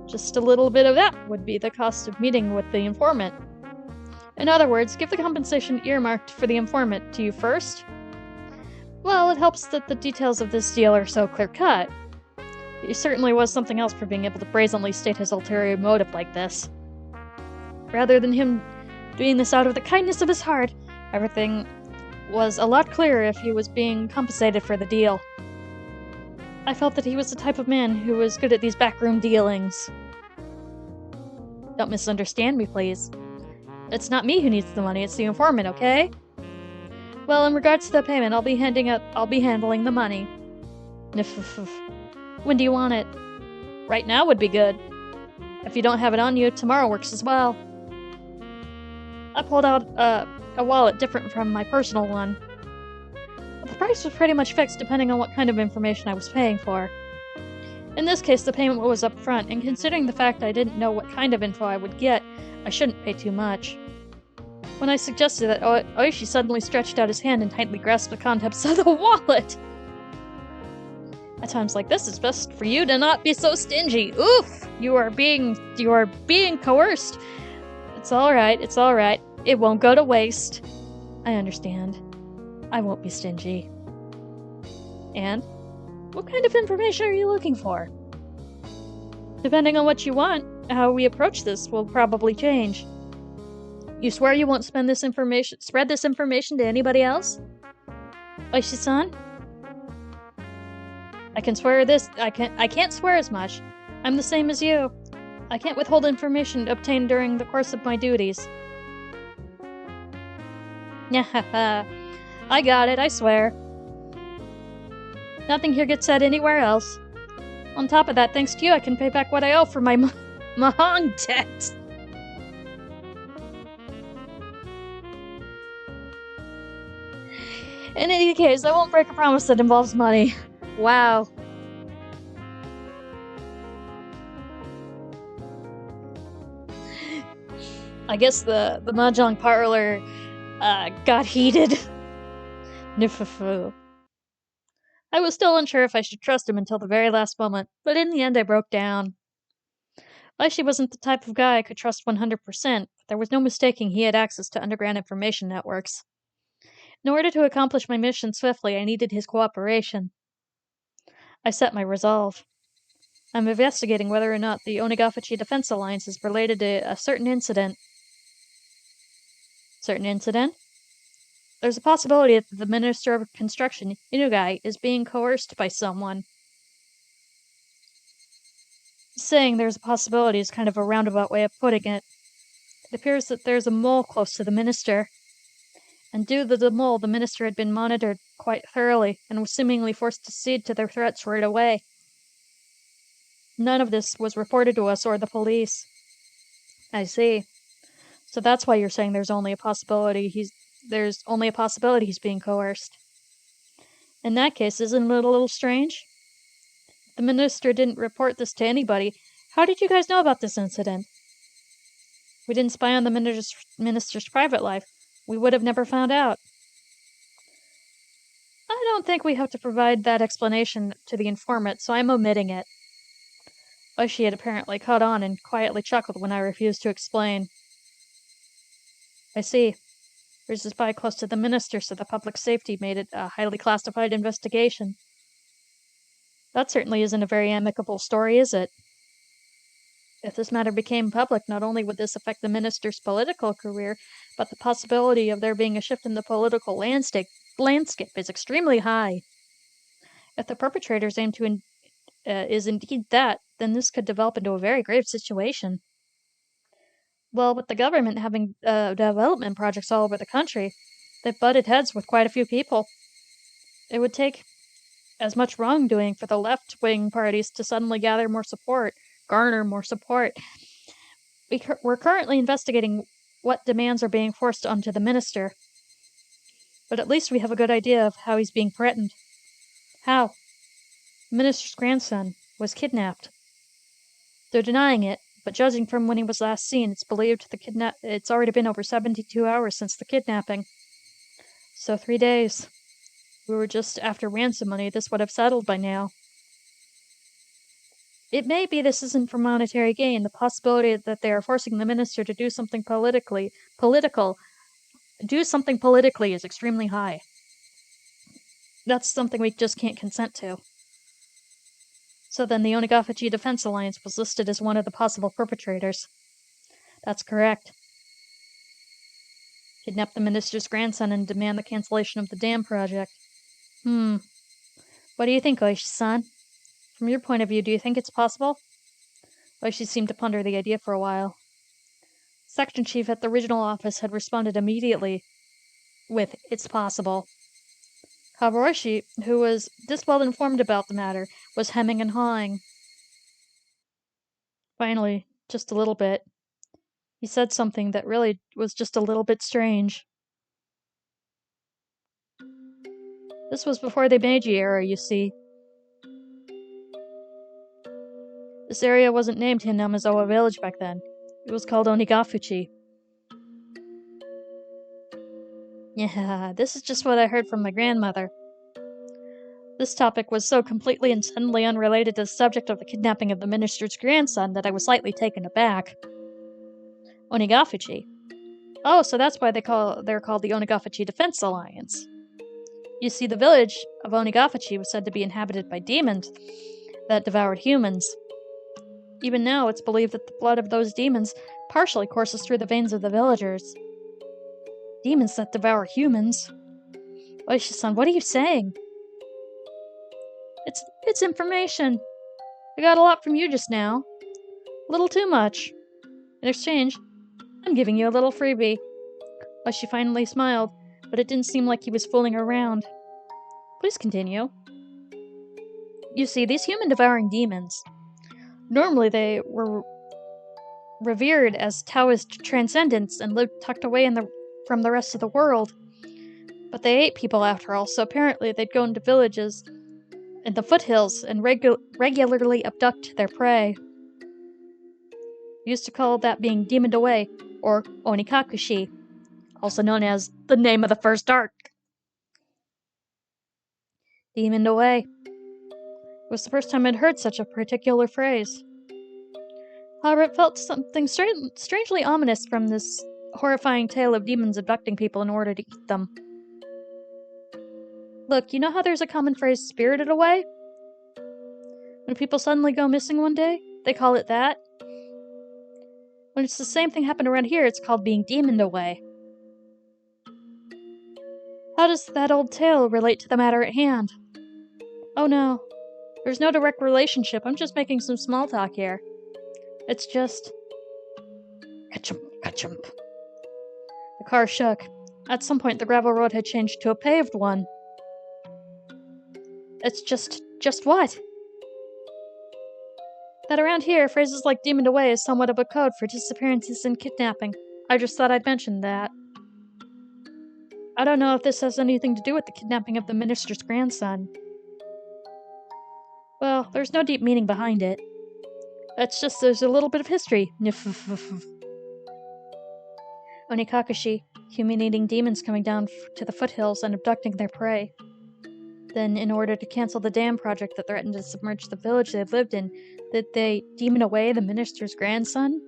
Just a little bit of that would be the cost of meeting with the informant. In other words, give the compensation earmarked for the informant to you first. Well, it helps that the details of this deal are so clear-cut. He certainly was something else for being able to brazenly state his ulterior motive like this. Rather than him doing this out of the kindness of his heart, everything was a lot clearer if he was being compensated for the deal. I felt that he was the type of man who was good at these backroom dealings. Don't misunderstand me, please. It's not me who needs the money, it's the informant, okay? Well, in regards to the payment, I'll be handling the money. When do you want it? Right now would be good. If you don't have it on you, tomorrow works as well. I pulled out a wallet different from my personal one. The price was pretty much fixed depending on what kind of information I was paying for. In this case, the payment was up front, and considering the fact I didn't know what kind of info I would get, I shouldn't pay too much. When I suggested that, Oishi suddenly stretched out his hand and tightly grasped the contents of the wallet. At times like this, it's best for you to not be so stingy. Oof! You are being coerced. It's alright, It won't go to waste. I understand. I won't be stingy. And? What kind of information are you looking for? Depending on what you want, how we approach this will probably change. You swear you won't spread this information to anybody else? Oishi-san? I can't swear as much. I'm the same as you. I can't withhold information obtained during the course of my duties. Nyahaha. I got it, I swear. Nothing here gets said anywhere else. On top of that, thanks to you, I can pay back what I owe for my Mahong debt. In any case, I won't break a promise that involves money. Wow. I guess the mahjong parlor got heated. Nifufu. I was still unsure if I should trust him until the very last moment, but in the end I broke down. Aishi wasn't the type of guy I could trust 100%, but there was no mistaking he had access to underground information networks. In order to accomplish my mission swiftly, I needed his cooperation. I set my resolve. I'm investigating whether or not the Onagafachi Defense Alliance is related to a certain incident. Certain incident? There's a possibility that the Minister of Construction, Inugai, is being coerced by someone. Saying there's a possibility is kind of a roundabout way of putting it. It appears that there's a mole close to the minister. And due to the mole, the minister had been monitored quite thoroughly and was seemingly forced to cede to their threats right away. None of this was reported to us or the police. I see. So that's why you're saying there's only a possibility he's being coerced. In that case, isn't it a little strange? The minister didn't report this to anybody. How did you guys know about this incident? We didn't spy on the minister's private life. We would have never found out. I don't think we have to provide that explanation to the informant, so I'm omitting it. Oishi had apparently caught on and quietly chuckled when I refused to explain. I see. He was a spy close to the minister, so the public safety made it a highly classified investigation. That certainly isn't a very amicable story, is it? If this matter became public, not only would this affect the minister's political career, but the possibility of there being a shift in the political landscape is extremely high. If the perpetrator's aim is indeed that, then this could develop into a very grave situation. Well, with the government having development projects all over the country, they've butted heads with quite a few people. It would take as much wrongdoing for the left-wing parties to suddenly garner more support. We're currently investigating what demands are being forced onto the minister. But at least we have a good idea of how he's being threatened. How? The minister's grandson was kidnapped. They're denying it, but judging from when he was last seen, it's believed it's already been over 72 hours since the kidnapping. So 3 days. We were just after ransom money. This would have settled by now. It may be this isn't for monetary gain. The possibility that they are forcing the minister to do something political is extremely high. That's something we just can't consent to. So then the Onagafachi Defense Alliance was listed as one of the possible perpetrators. That's correct. Kidnap the minister's grandson and demand the cancellation of the dam project. What do you think, Oishi-san? From your point of view, do you think it's possible? Oishi seemed to ponder the idea for a while. Section Chief at the regional office had responded immediately with, "It's possible." Kawaroshi, who was this well informed about the matter, was hemming and hawing. Finally, just a little bit, he said something that really was just a little bit strange. This was before the Meiji era, you see. This area wasn't named Hinamizawa Village back then. It was called Onigafuchi. Yeah, this is just what I heard from my grandmother. This topic was so completely and suddenly unrelated to the subject of the kidnapping of the minister's grandson that I was slightly taken aback. Onigafuchi. Oh, so that's why they're called the Onagafachi Defense Alliance. You see, the village of Onigafachi was said to be inhabited by demons that devoured humans. Even now, it's believed that the blood of those demons partially courses through the veins of the villagers. Demons that devour humans? Oishi-san, what are you saying? It's information. I got a lot from you just now. A little too much. In exchange, I'm giving you a little freebie. Oishi finally smiled, but it didn't seem like he was fooling around. Please continue. You see, these human-devouring demons, normally they were revered as Taoist transcendents and lived tucked away from the rest of the world. But they ate people after all, so apparently they'd go into villages in the foothills and regularly abduct their prey. We used to call that being demoned away, or onikakushi, also known as the name of the first arc. Demoned away. It was the first time I'd heard such a particular phrase. However, it felt something strangely ominous from this horrifying tale of demons abducting people in order to eat them. Look, you know how there's a common phrase, spirited away? When people suddenly go missing one day, they call it that. When it's the same thing happened around here, it's called being demoned away. How does that old tale relate to the matter at hand? Oh no, there's no direct relationship. I'm just making some small talk here. It's just... Ka-chump, ka-chump. The car shook. At some point, the gravel road had changed to a paved one. It's just what? That around here, phrases like demoned away is somewhat of a code for disappearances and kidnapping. I just thought I'd mention that. I don't know if this has anything to do with the kidnapping of the minister's grandson. Well, there's no deep meaning behind it. It's just there's a little bit of history. Onikakushi, human-eating demons coming down to the foothills and abducting their prey. Then, in order to cancel the dam project that threatened to submerge the village they lived in, did they demon away the minister's grandson?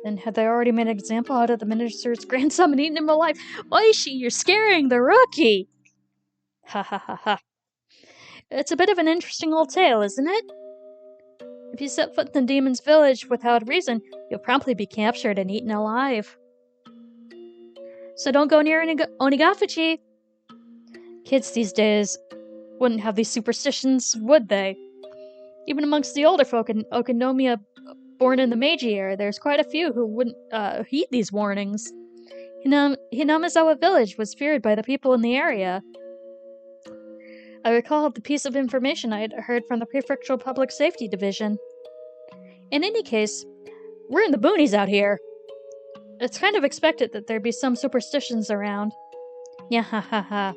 Then had they already made an example out of the minister's grandson and eaten him alive? Oishi, you're scaring the rookie! Ha ha ha ha. It's a bit of an interesting old tale, isn't it? If you set foot in the demon's village without reason, you'll promptly be captured and eaten alive. So don't go near Onigafuchi. Kids these days wouldn't have these superstitions, would they? Even amongst the older folk in Okinomiya born in the Meiji era, there's quite a few who wouldn't heed these warnings. Hinamizawa village was feared by the people in the area. I recalled the piece of information I had heard from the Prefectural Public Safety Division. In any case, we're in the boonies out here. It's kind of expected that there'd be some superstitions around. Yeah, ha ha ha.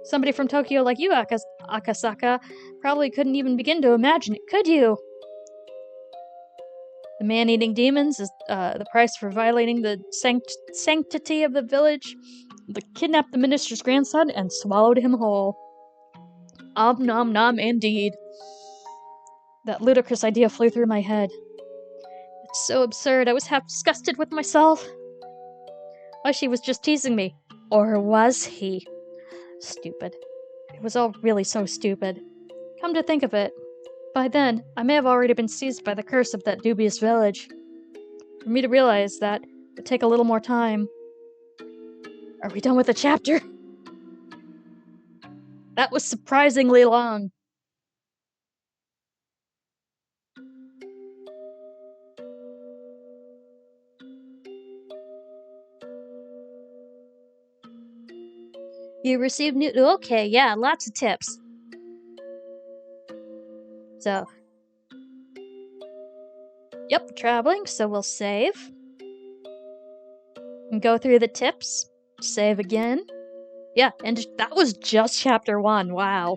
Somebody from Tokyo like you, Akasaka, probably couldn't even begin to imagine it, could you? The man-eating demons is the price for violating the sanctity of the village. They kidnapped the minister's grandson and swallowed him whole. Om nom nom indeed. That ludicrous idea flew through my head. It's so absurd, I was half disgusted with myself. She was just teasing me. Or was he? Stupid. It was all really so stupid. Come to think of it, by then, I may have already been seized by the curse of that dubious village. For me to realize that would take a little more time. Are we done with the chapter? That was surprisingly long. You received new... Okay, yeah, lots of tips. So... Yep, traveling, so we'll save. And go through the tips. Save again. Yeah, and that was just chapter 1, wow.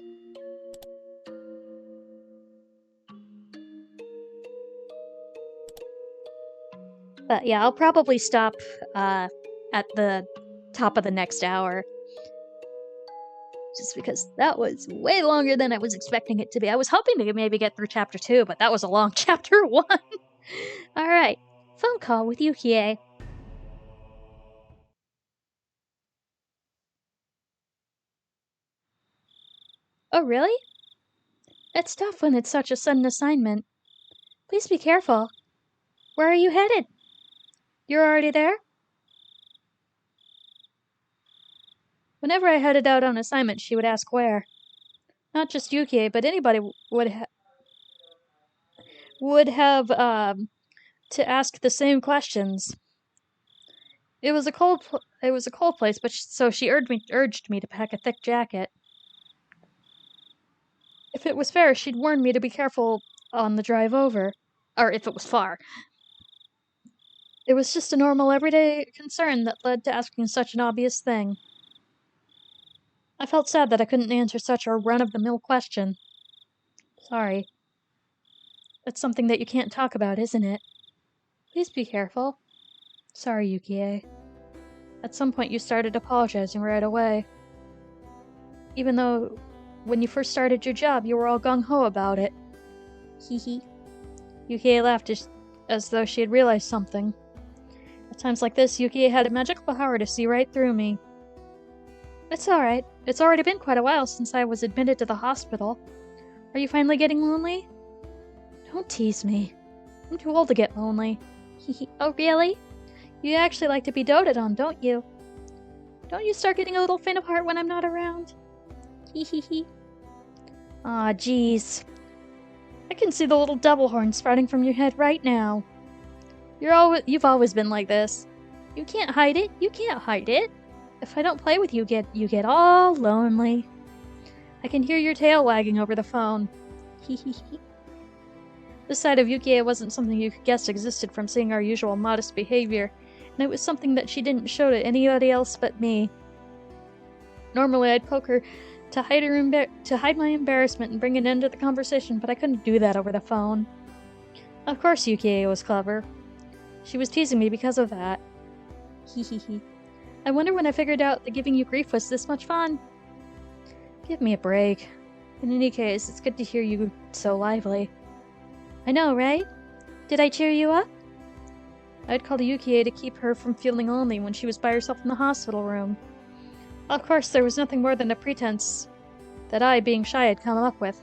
But yeah, I'll probably stop at the top of the next hour. Just because that was way longer than I was expecting it to be. I was hoping to maybe get through chapter 2, but that was a long chapter 1. Alright, phone call with Yukie. Oh, really? It's tough when it's such a sudden assignment. Please be careful. Where are you headed? You're already there? Whenever I headed out on assignment, she would ask where. Not just Yukie, but anybody would have to ask the same questions. It was a cold place, but so she urged me to pack a thick jacket. If it was fair, she'd warn me to be careful on the drive over, or if it was far. It was just a normal, everyday concern that led to asking such an obvious thing. I felt sad that I couldn't answer such a run-of-the-mill question. Sorry. It's something that you can't talk about, isn't it? Please be careful. Sorry, Yukie. At some point you started apologizing right away. Even though, when you first started your job, you were all gung-ho about it. Hee hee. Yukie laughed as though she had realized something. At times like this, Yukie had a magical power to see right through me. It's alright. It's already been quite a while since I was admitted to the hospital. Are you finally getting lonely? Don't tease me. I'm too old to get lonely. Hee. Oh, really? You actually like to be doted on, don't you? Don't you start getting a little faint of heart when I'm not around? Hee. Aw, jeez. I can see the little devil horn sprouting from your head right now. You've always been like this. You can't hide it. You can't hide it. If I don't play with you, you get all lonely. I can hear your tail wagging over the phone. Hee. This side of Yukie wasn't something you could guess existed from seeing our usual modest behavior, and it was something that she didn't show to anybody else but me. Normally I'd poke her to hide my embarrassment and bring an end to the conversation, but I couldn't do that over the phone. Of course Yukie was clever. She was teasing me because of that. Hee. I wonder when I figured out that giving you grief was this much fun. Give me a break. In any case, it's good to hear you so lively. I know, right? Did I cheer you up? I'd call Yukie to keep her from feeling lonely when she was by herself in the hospital room. Of course, there was nothing more than a pretense that I, being shy, had come up with.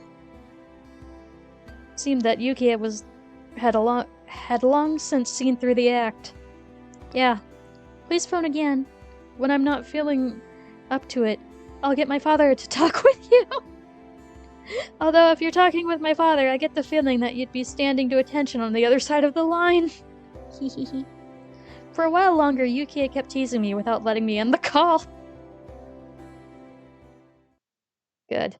It seemed that Yukie had long since seen through the act. Yeah, please phone again. When I'm not feeling up to it, I'll get my father to talk with you. Although if you're talking with my father, I get the feeling that you'd be standing to attention on the other side of the line. For a while longer, Yukie kept teasing me without letting me end the call. Good.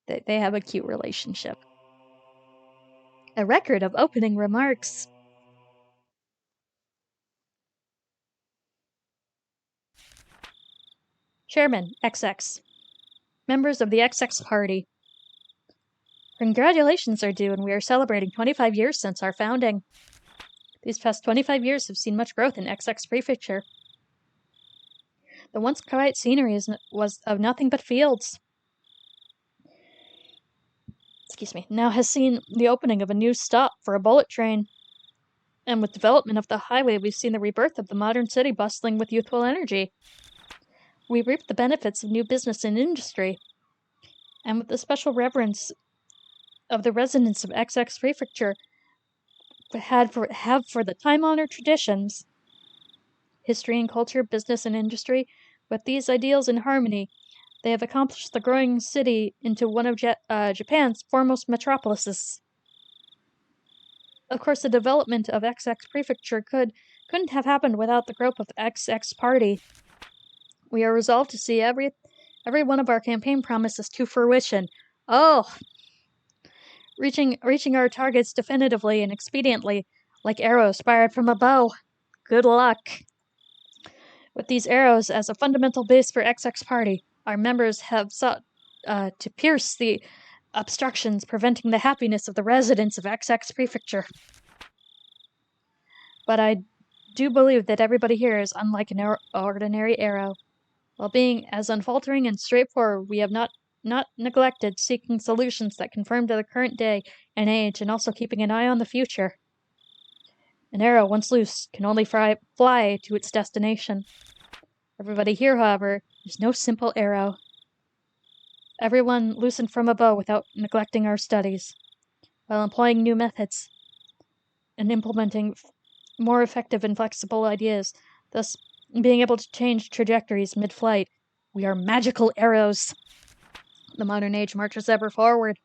They have a cute relationship. A record of opening remarks. Chairman, XX. Members of the XX Party. Congratulations are due, and we are celebrating 25 years since our founding. These past 25 years have seen much growth in XX Prefecture. The once quiet scenery was of nothing but fields. Now has seen the opening of a new stop for a bullet train. And with development of the highway, we've seen the rebirth of the modern city bustling with youthful energy. We reap the benefits of new business and industry. And with the special reverence of the residents of XX Prefecture have for the time-honored traditions, history and culture, business and industry, with these ideals in harmony, they have accomplished the growing city into one of Japan's foremost metropolises. Of course, the development of XX Prefecture couldn't have happened without the growth of the XX Party. We are resolved to see every one of our campaign promises to fruition. Oh! Reaching our targets definitively and expediently, like arrows fired from a bow. Good luck! With these arrows as a fundamental base for XX Party, our members have sought to pierce the obstructions preventing the happiness of the residents of XX Prefecture. But I do believe that everybody here is unlike an ordinary arrow. While being as unfaltering and straightforward, we have not neglected seeking solutions that conform to the current day and age, and also keeping an eye on the future. An arrow, once loose, can only fly to its destination. Everybody here, however, is no simple arrow. Everyone loosened from a bow without neglecting our studies, while employing new methods and implementing more effective and flexible ideas, thus being able to change trajectories mid-flight. We are magical arrows. The modern age marches ever forward.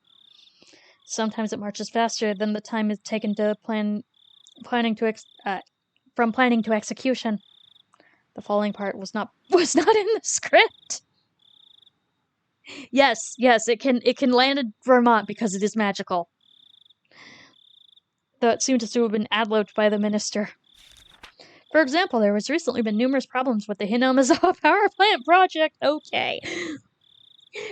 Sometimes it marches faster than the time is taken to from planning to execution. The following part was not in the script. Yes, it can land in Vermont because it is magical. Though it seemed to have been ad-libbed by the minister. For example, there has recently been numerous problems with the Himatsubushi power plant project. Okay.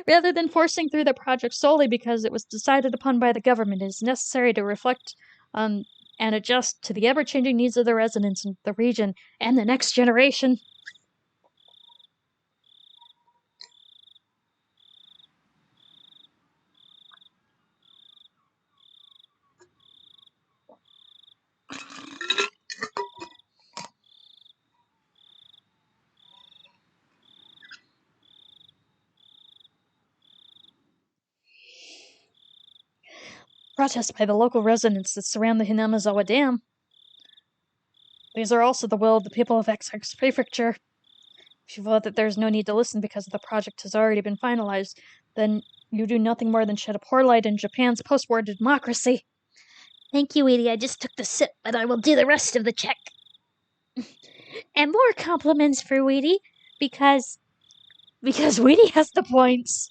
Rather than forcing through the project solely because it was decided upon by the government, it is necessary to reflect on and adjust to the ever-changing needs of the residents in the region and the next generation. Protests by the local residents that surround the Hinamizawa Dam. These are also the will of the people of XX Prefecture. If you feel that there is no need to listen because the project has already been finalized, then you do nothing more than shed a poor light in Japan's post-war democracy. Thank you, Edie. I just took the sip, but I will do the rest of the check. And more compliments for Weedy, because Weedy has the points.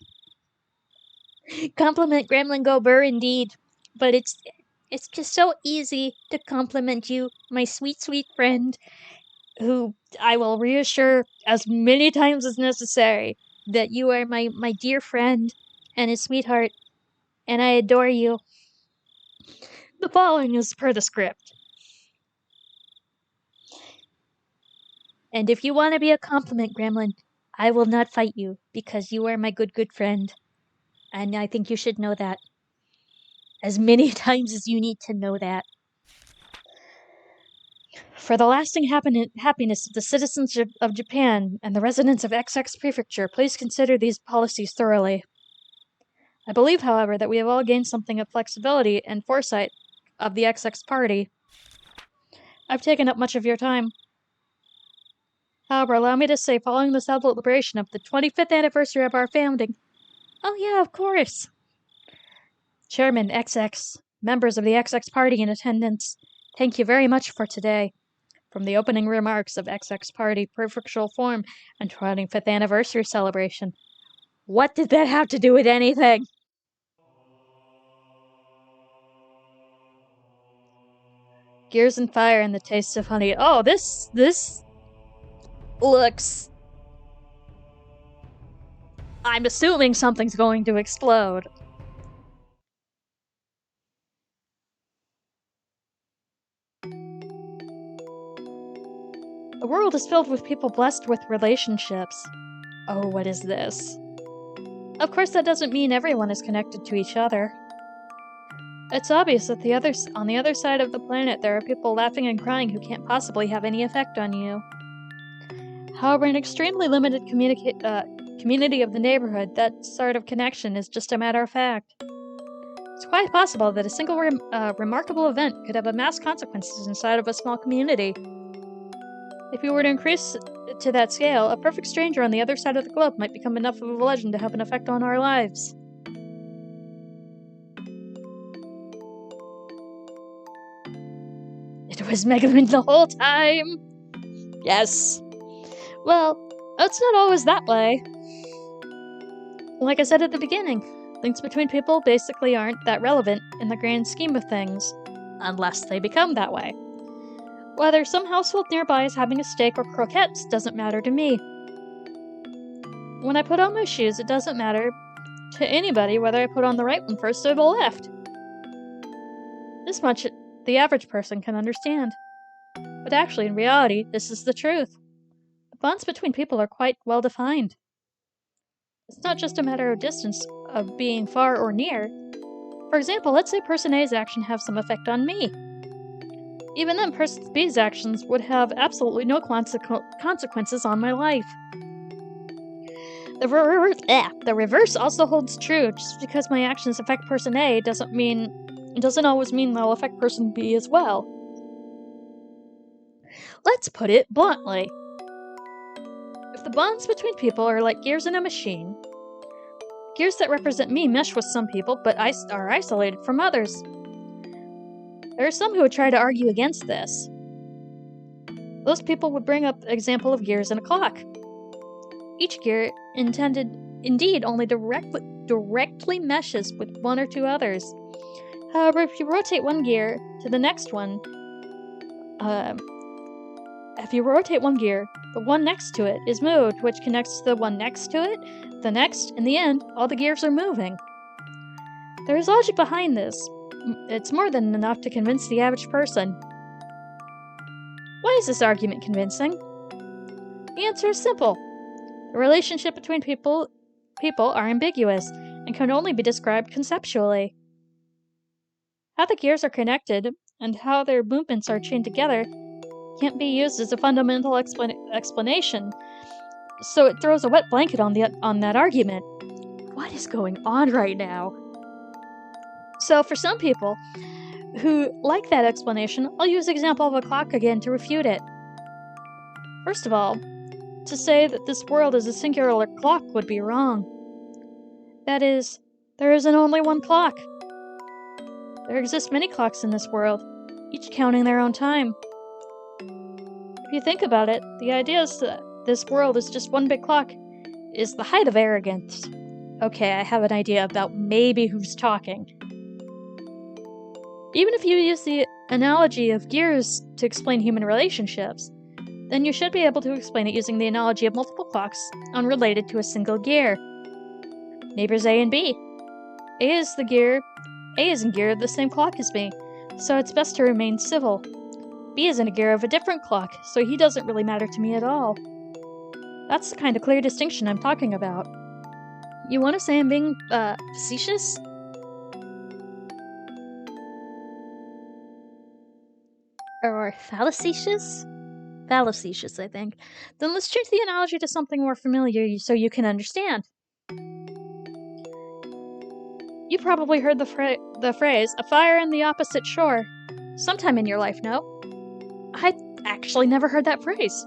Compliment Gremlin Go Burr indeed, but it's just so easy to compliment you, my sweet, sweet friend, who I will reassure as many times as necessary that you are my dear friend and a sweetheart, and I adore you. The following is per the script. And if you want to be a compliment, Gremlin, I will not fight you, because you are my good friend. And I think you should know that. As many times as you need to know that. For the lasting happiness of the citizens of Japan and the residents of XX Prefecture, please consider these policies thoroughly. I believe, however, that we have all gained something of flexibility and foresight of the XX Party. I've taken up much of your time. However, allow me to say, following the celebration of the 25th anniversary of our founding... Oh yeah, of course! Chairman XX, members of the XX Party in attendance, thank you very much for today. From the opening remarks of XX Party Prefectural Forum and 25th anniversary celebration. What did that have to do with anything? Gears and fire and the taste of honey. Oh, this looks... I'm assuming something's going to explode. The world is filled with people blessed with relationships. Oh, what is this? Of course, that doesn't mean everyone is connected to each other. It's obvious that on the other side of the planet there are people laughing and crying who can't possibly have any effect on you. However, in an extremely limited community of the neighborhood, that sort of connection is just a matter of fact. It's quite possible that a single remarkable event could have a mass consequences inside of a small community. If you were to increase it to that scale, a perfect stranger on the other side of the globe might become enough of a legend to have an effect on our lives. It was Megaman the whole time! Yes. Well, it's not always that way. Like I said at the beginning, links between people basically aren't that relevant in the grand scheme of things, unless they become that way. Whether some household nearby is having a steak or croquettes doesn't matter to me. When I put on my shoes, it doesn't matter to anybody whether I put on the right one first or the left. This much the average person can understand. But actually, in reality, this is the truth. The bonds between people are quite well defined. It's not just a matter of distance, of being far or near. For example, let's say person A's action have some effect on me. Even then, person B's actions would have absolutely no consequences on my life. The reverse also holds true. Just because my actions affect person A doesn't always mean they'll affect person B as well. Let's put it bluntly. If the bonds between people are like gears in a machine, gears that represent me mesh with some people, but are isolated from others. There are some who would try to argue against this. Those people would bring up the example of gears in a clock. Each gear indeed only directly meshes with one or two others. However, if you rotate one gear to the next one, the one next to it is moved, which connects to the one next to it, the next, in the end, all the gears are moving. There is logic behind this. It's more than enough to convince the average person. Why is this argument convincing? The answer is simple. The relationship between people are ambiguous and can only be described conceptually. How the gears are connected and how their movements are chained together can't be used as a fundamental explanation, so it throws a wet blanket on that argument. What is going on right now? So for some people who like that explanation, I'll use the example of a clock again to refute it. First of all, to say that this world is a singular clock would be wrong. That is, there isn't only one clock. There exist many clocks in this world, each counting their own time. If you think about it, the idea is that this world is just one big clock is the height of arrogance. Okay, I have an idea about maybe who's talking. Even if you use the analogy of gears to explain human relationships, then you should be able to explain it using the analogy of multiple clocks unrelated to a single gear. Neighbors A and B. A is in gear of the same clock as me, so it's best to remain civil. B is in a gear of a different clock, so he doesn't really matter to me at all. That's the kind of clear distinction I'm talking about. You want to say I'm being, facetious? Or facetious? Facetious, I think. Then let's change the analogy to something more familiar so you can understand. You probably heard the phrase, a fire in the opposite shore, sometime in your life, no? I actually never heard that phrase.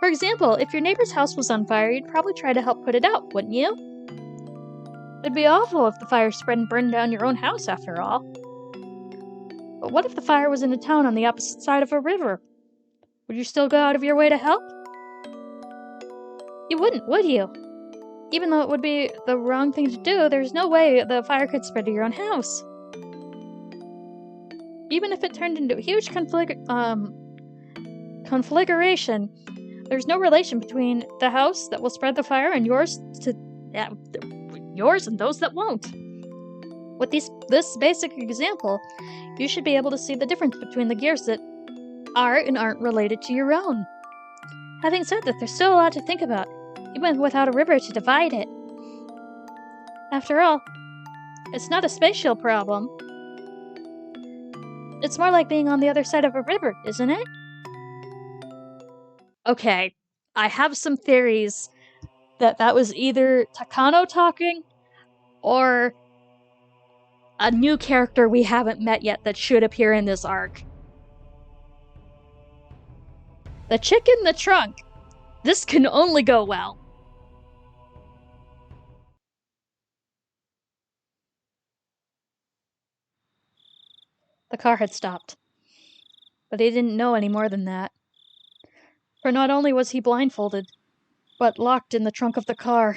For example, if your neighbor's house was on fire, you'd probably try to help put it out, wouldn't you? It'd be awful if the fire spread and burned down your own house, after all. But what if the fire was in a town on the opposite side of a river? Would you still go out of your way to help? You wouldn't, would you? Even though it would be the wrong thing to do, there's no way the fire could spread to your own house. Even if it turned into a huge conflagration, there's no relation between the house that will spread the fire and yours and those that won't. With this basic example, you should be able to see the difference between the gears that are and aren't related to your own. Having said that, there's still a lot to think about, even without a river to divide it. After all, it's not a spatial problem. It's more like being on the other side of a river, isn't it? Okay, I have some theories that was either Takano talking or a new character we haven't met yet that should appear in this arc. The chick in the trunk. This can only go well. The car had stopped. But he didn't know any more than that. For not only was he blindfolded, but locked in the trunk of the car.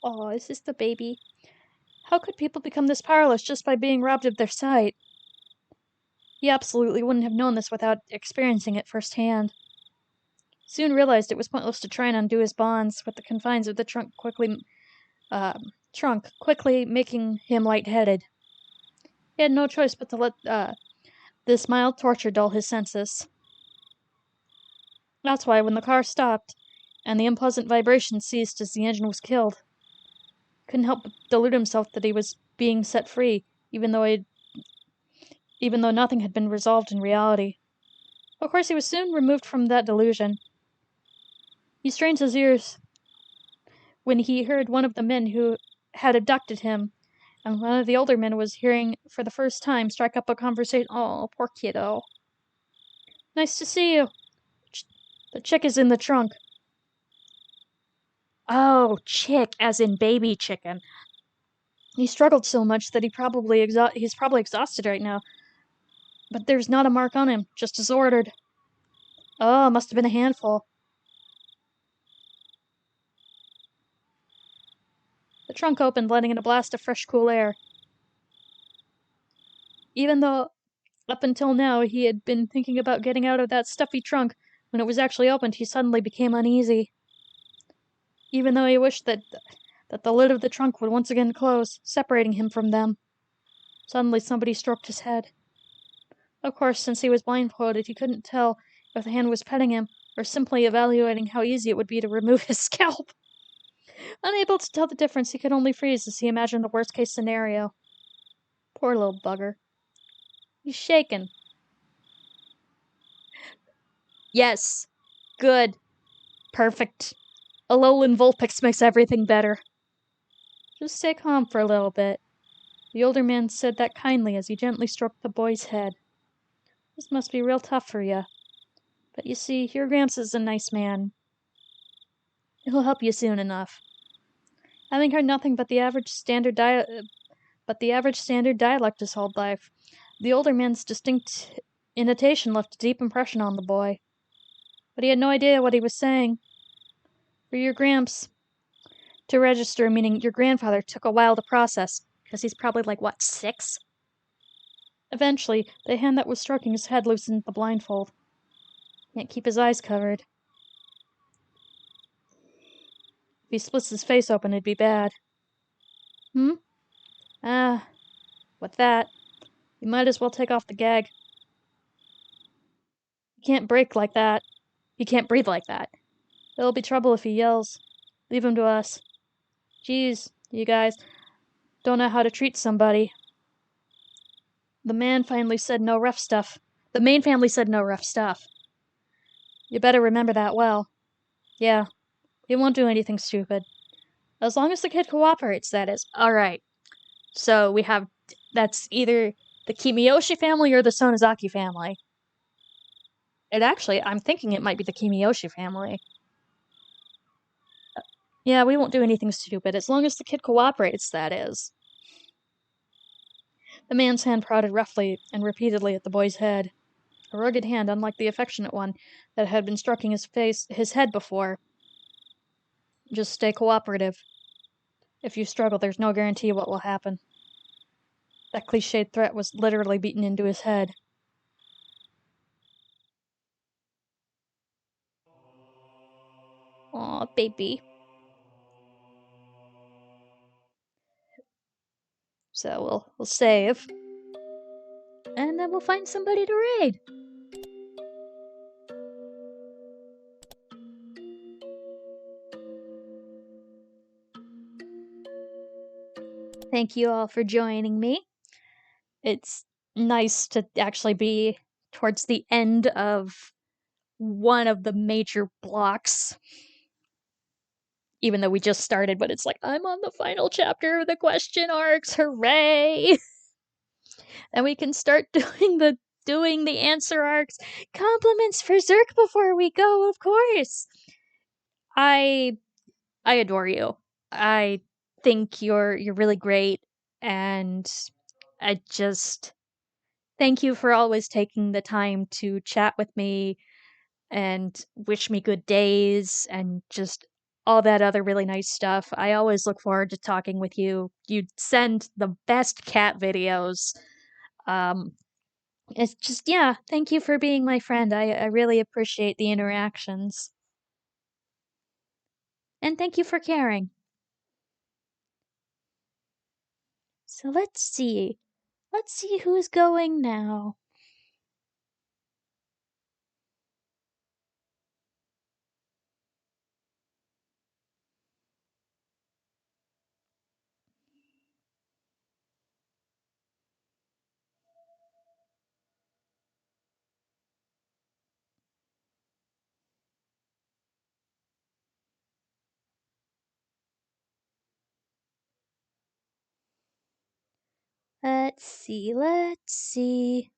Oh, is this the baby? How could people become this powerless just by being robbed of their sight? He absolutely wouldn't have known this without experiencing it firsthand. Soon realized it was pointless to try and undo his bonds, with the confines of the trunk quickly making him lightheaded. He had no choice but to let this mild torture dull his senses. That's why when the car stopped, and the unpleasant vibration ceased as the engine was killed, couldn't help but delude himself that he was being set free, even though nothing had been resolved in reality. Of course, he was soon removed from that delusion. He strained his ears when he heard one of the men who had abducted him, and one of the older men was hearing for the first time strike up a conversation. Oh, poor kiddo. Nice to see you. The chick is in the trunk. Oh, chick, as in baby chicken. He struggled so much that he's probably exhausted right now. But there's not a mark on him, just as ordered. Oh, must have been a handful. The trunk opened, letting in a blast of fresh, cool air. Even though, up until now, he had been thinking about getting out of that stuffy trunk, when it was actually opened, he suddenly became uneasy. Even though he wished that the lid of the trunk would once again close, separating him from them. Suddenly somebody stroked his head. Of course, since he was blindfolded, he couldn't tell if the hand was petting him, or simply evaluating how easy it would be to remove his scalp. Unable to tell the difference, he could only freeze as he imagined the worst-case scenario. Poor little bugger. He's shaken. Yes. Good. Perfect. Alolan Vulpix makes everything better. Just stay calm for a little bit. The older man said that kindly as he gently stroked the boy's head. This must be real tough for you. But you see, your Gramps is a nice man. He'll help you soon enough. Having heard nothing but the average standard dialect his whole life, the older man's distinct intonation left a deep impression on the boy. But he had no idea what he was saying. For your Gramps to register, meaning your grandfather, took a while to process, because he's probably 6? Eventually, the hand that was stroking his head loosened the blindfold. Can't keep his eyes covered. If he splits his face open, it'd be bad. With that, you might as well take off the gag. He can't breathe like that. There'll be trouble if he yells. Leave him to us. Geez, you guys don't know how to treat somebody. The man finally said no rough stuff. The main family said no rough stuff. You better remember that well. Yeah, he won't do anything stupid. As long as the kid cooperates, that is. Alright. So we have. That's either the Kimiyoshi family or the Sonozaki family. It actually, I'm thinking it might be the Kimiyoshi family. Yeah, we won't do anything stupid, as long as the kid cooperates, that is. The man's hand prodded roughly and repeatedly at the boy's head. A rugged hand, unlike the affectionate one that had been stroking his head before. Just stay cooperative. If you struggle, there's no guarantee what will happen. That cliched threat was literally beaten into his head. Aw, baby. So we'll save. And then we'll find somebody to raid. Thank you all for joining me. It's nice to actually be towards the end of one of the major blocks. Even though we just started, but it's like, I'm on the final chapter of the question arcs, hooray! And we can start doing the answer arcs. Compliments for Zerk before we go, of course. I adore you. I think you're really great, and I just thank you for always taking the time to chat with me and wish me good days and just all that other really nice stuff. I always look forward to talking with you. You send the best cat videos. Um, it's just, yeah, thank you for being my friend. I really appreciate the interactions. And thank you for caring. So let's see. Let's see who's going now. Let's see.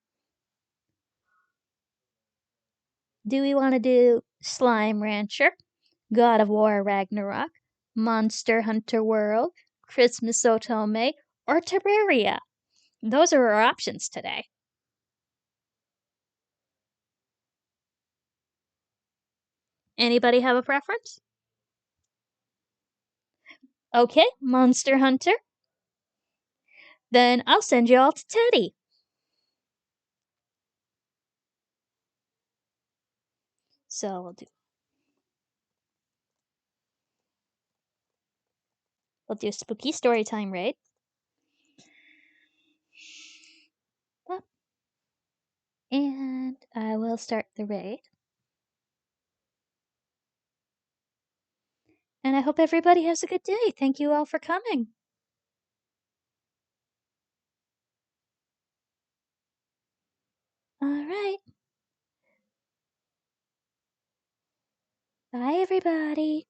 Do we want to do Slime Rancher, God of War Ragnarok, Monster Hunter World, Christmas Otome, or Terraria? Those are our options today. Anybody have a preference? Okay, Monster Hunter. Then I'll send you all to Teddy. So we'll do spooky story time raid. And I will start the raid. And I hope everybody has a good day. Thank you all for coming. All right. Bye, everybody.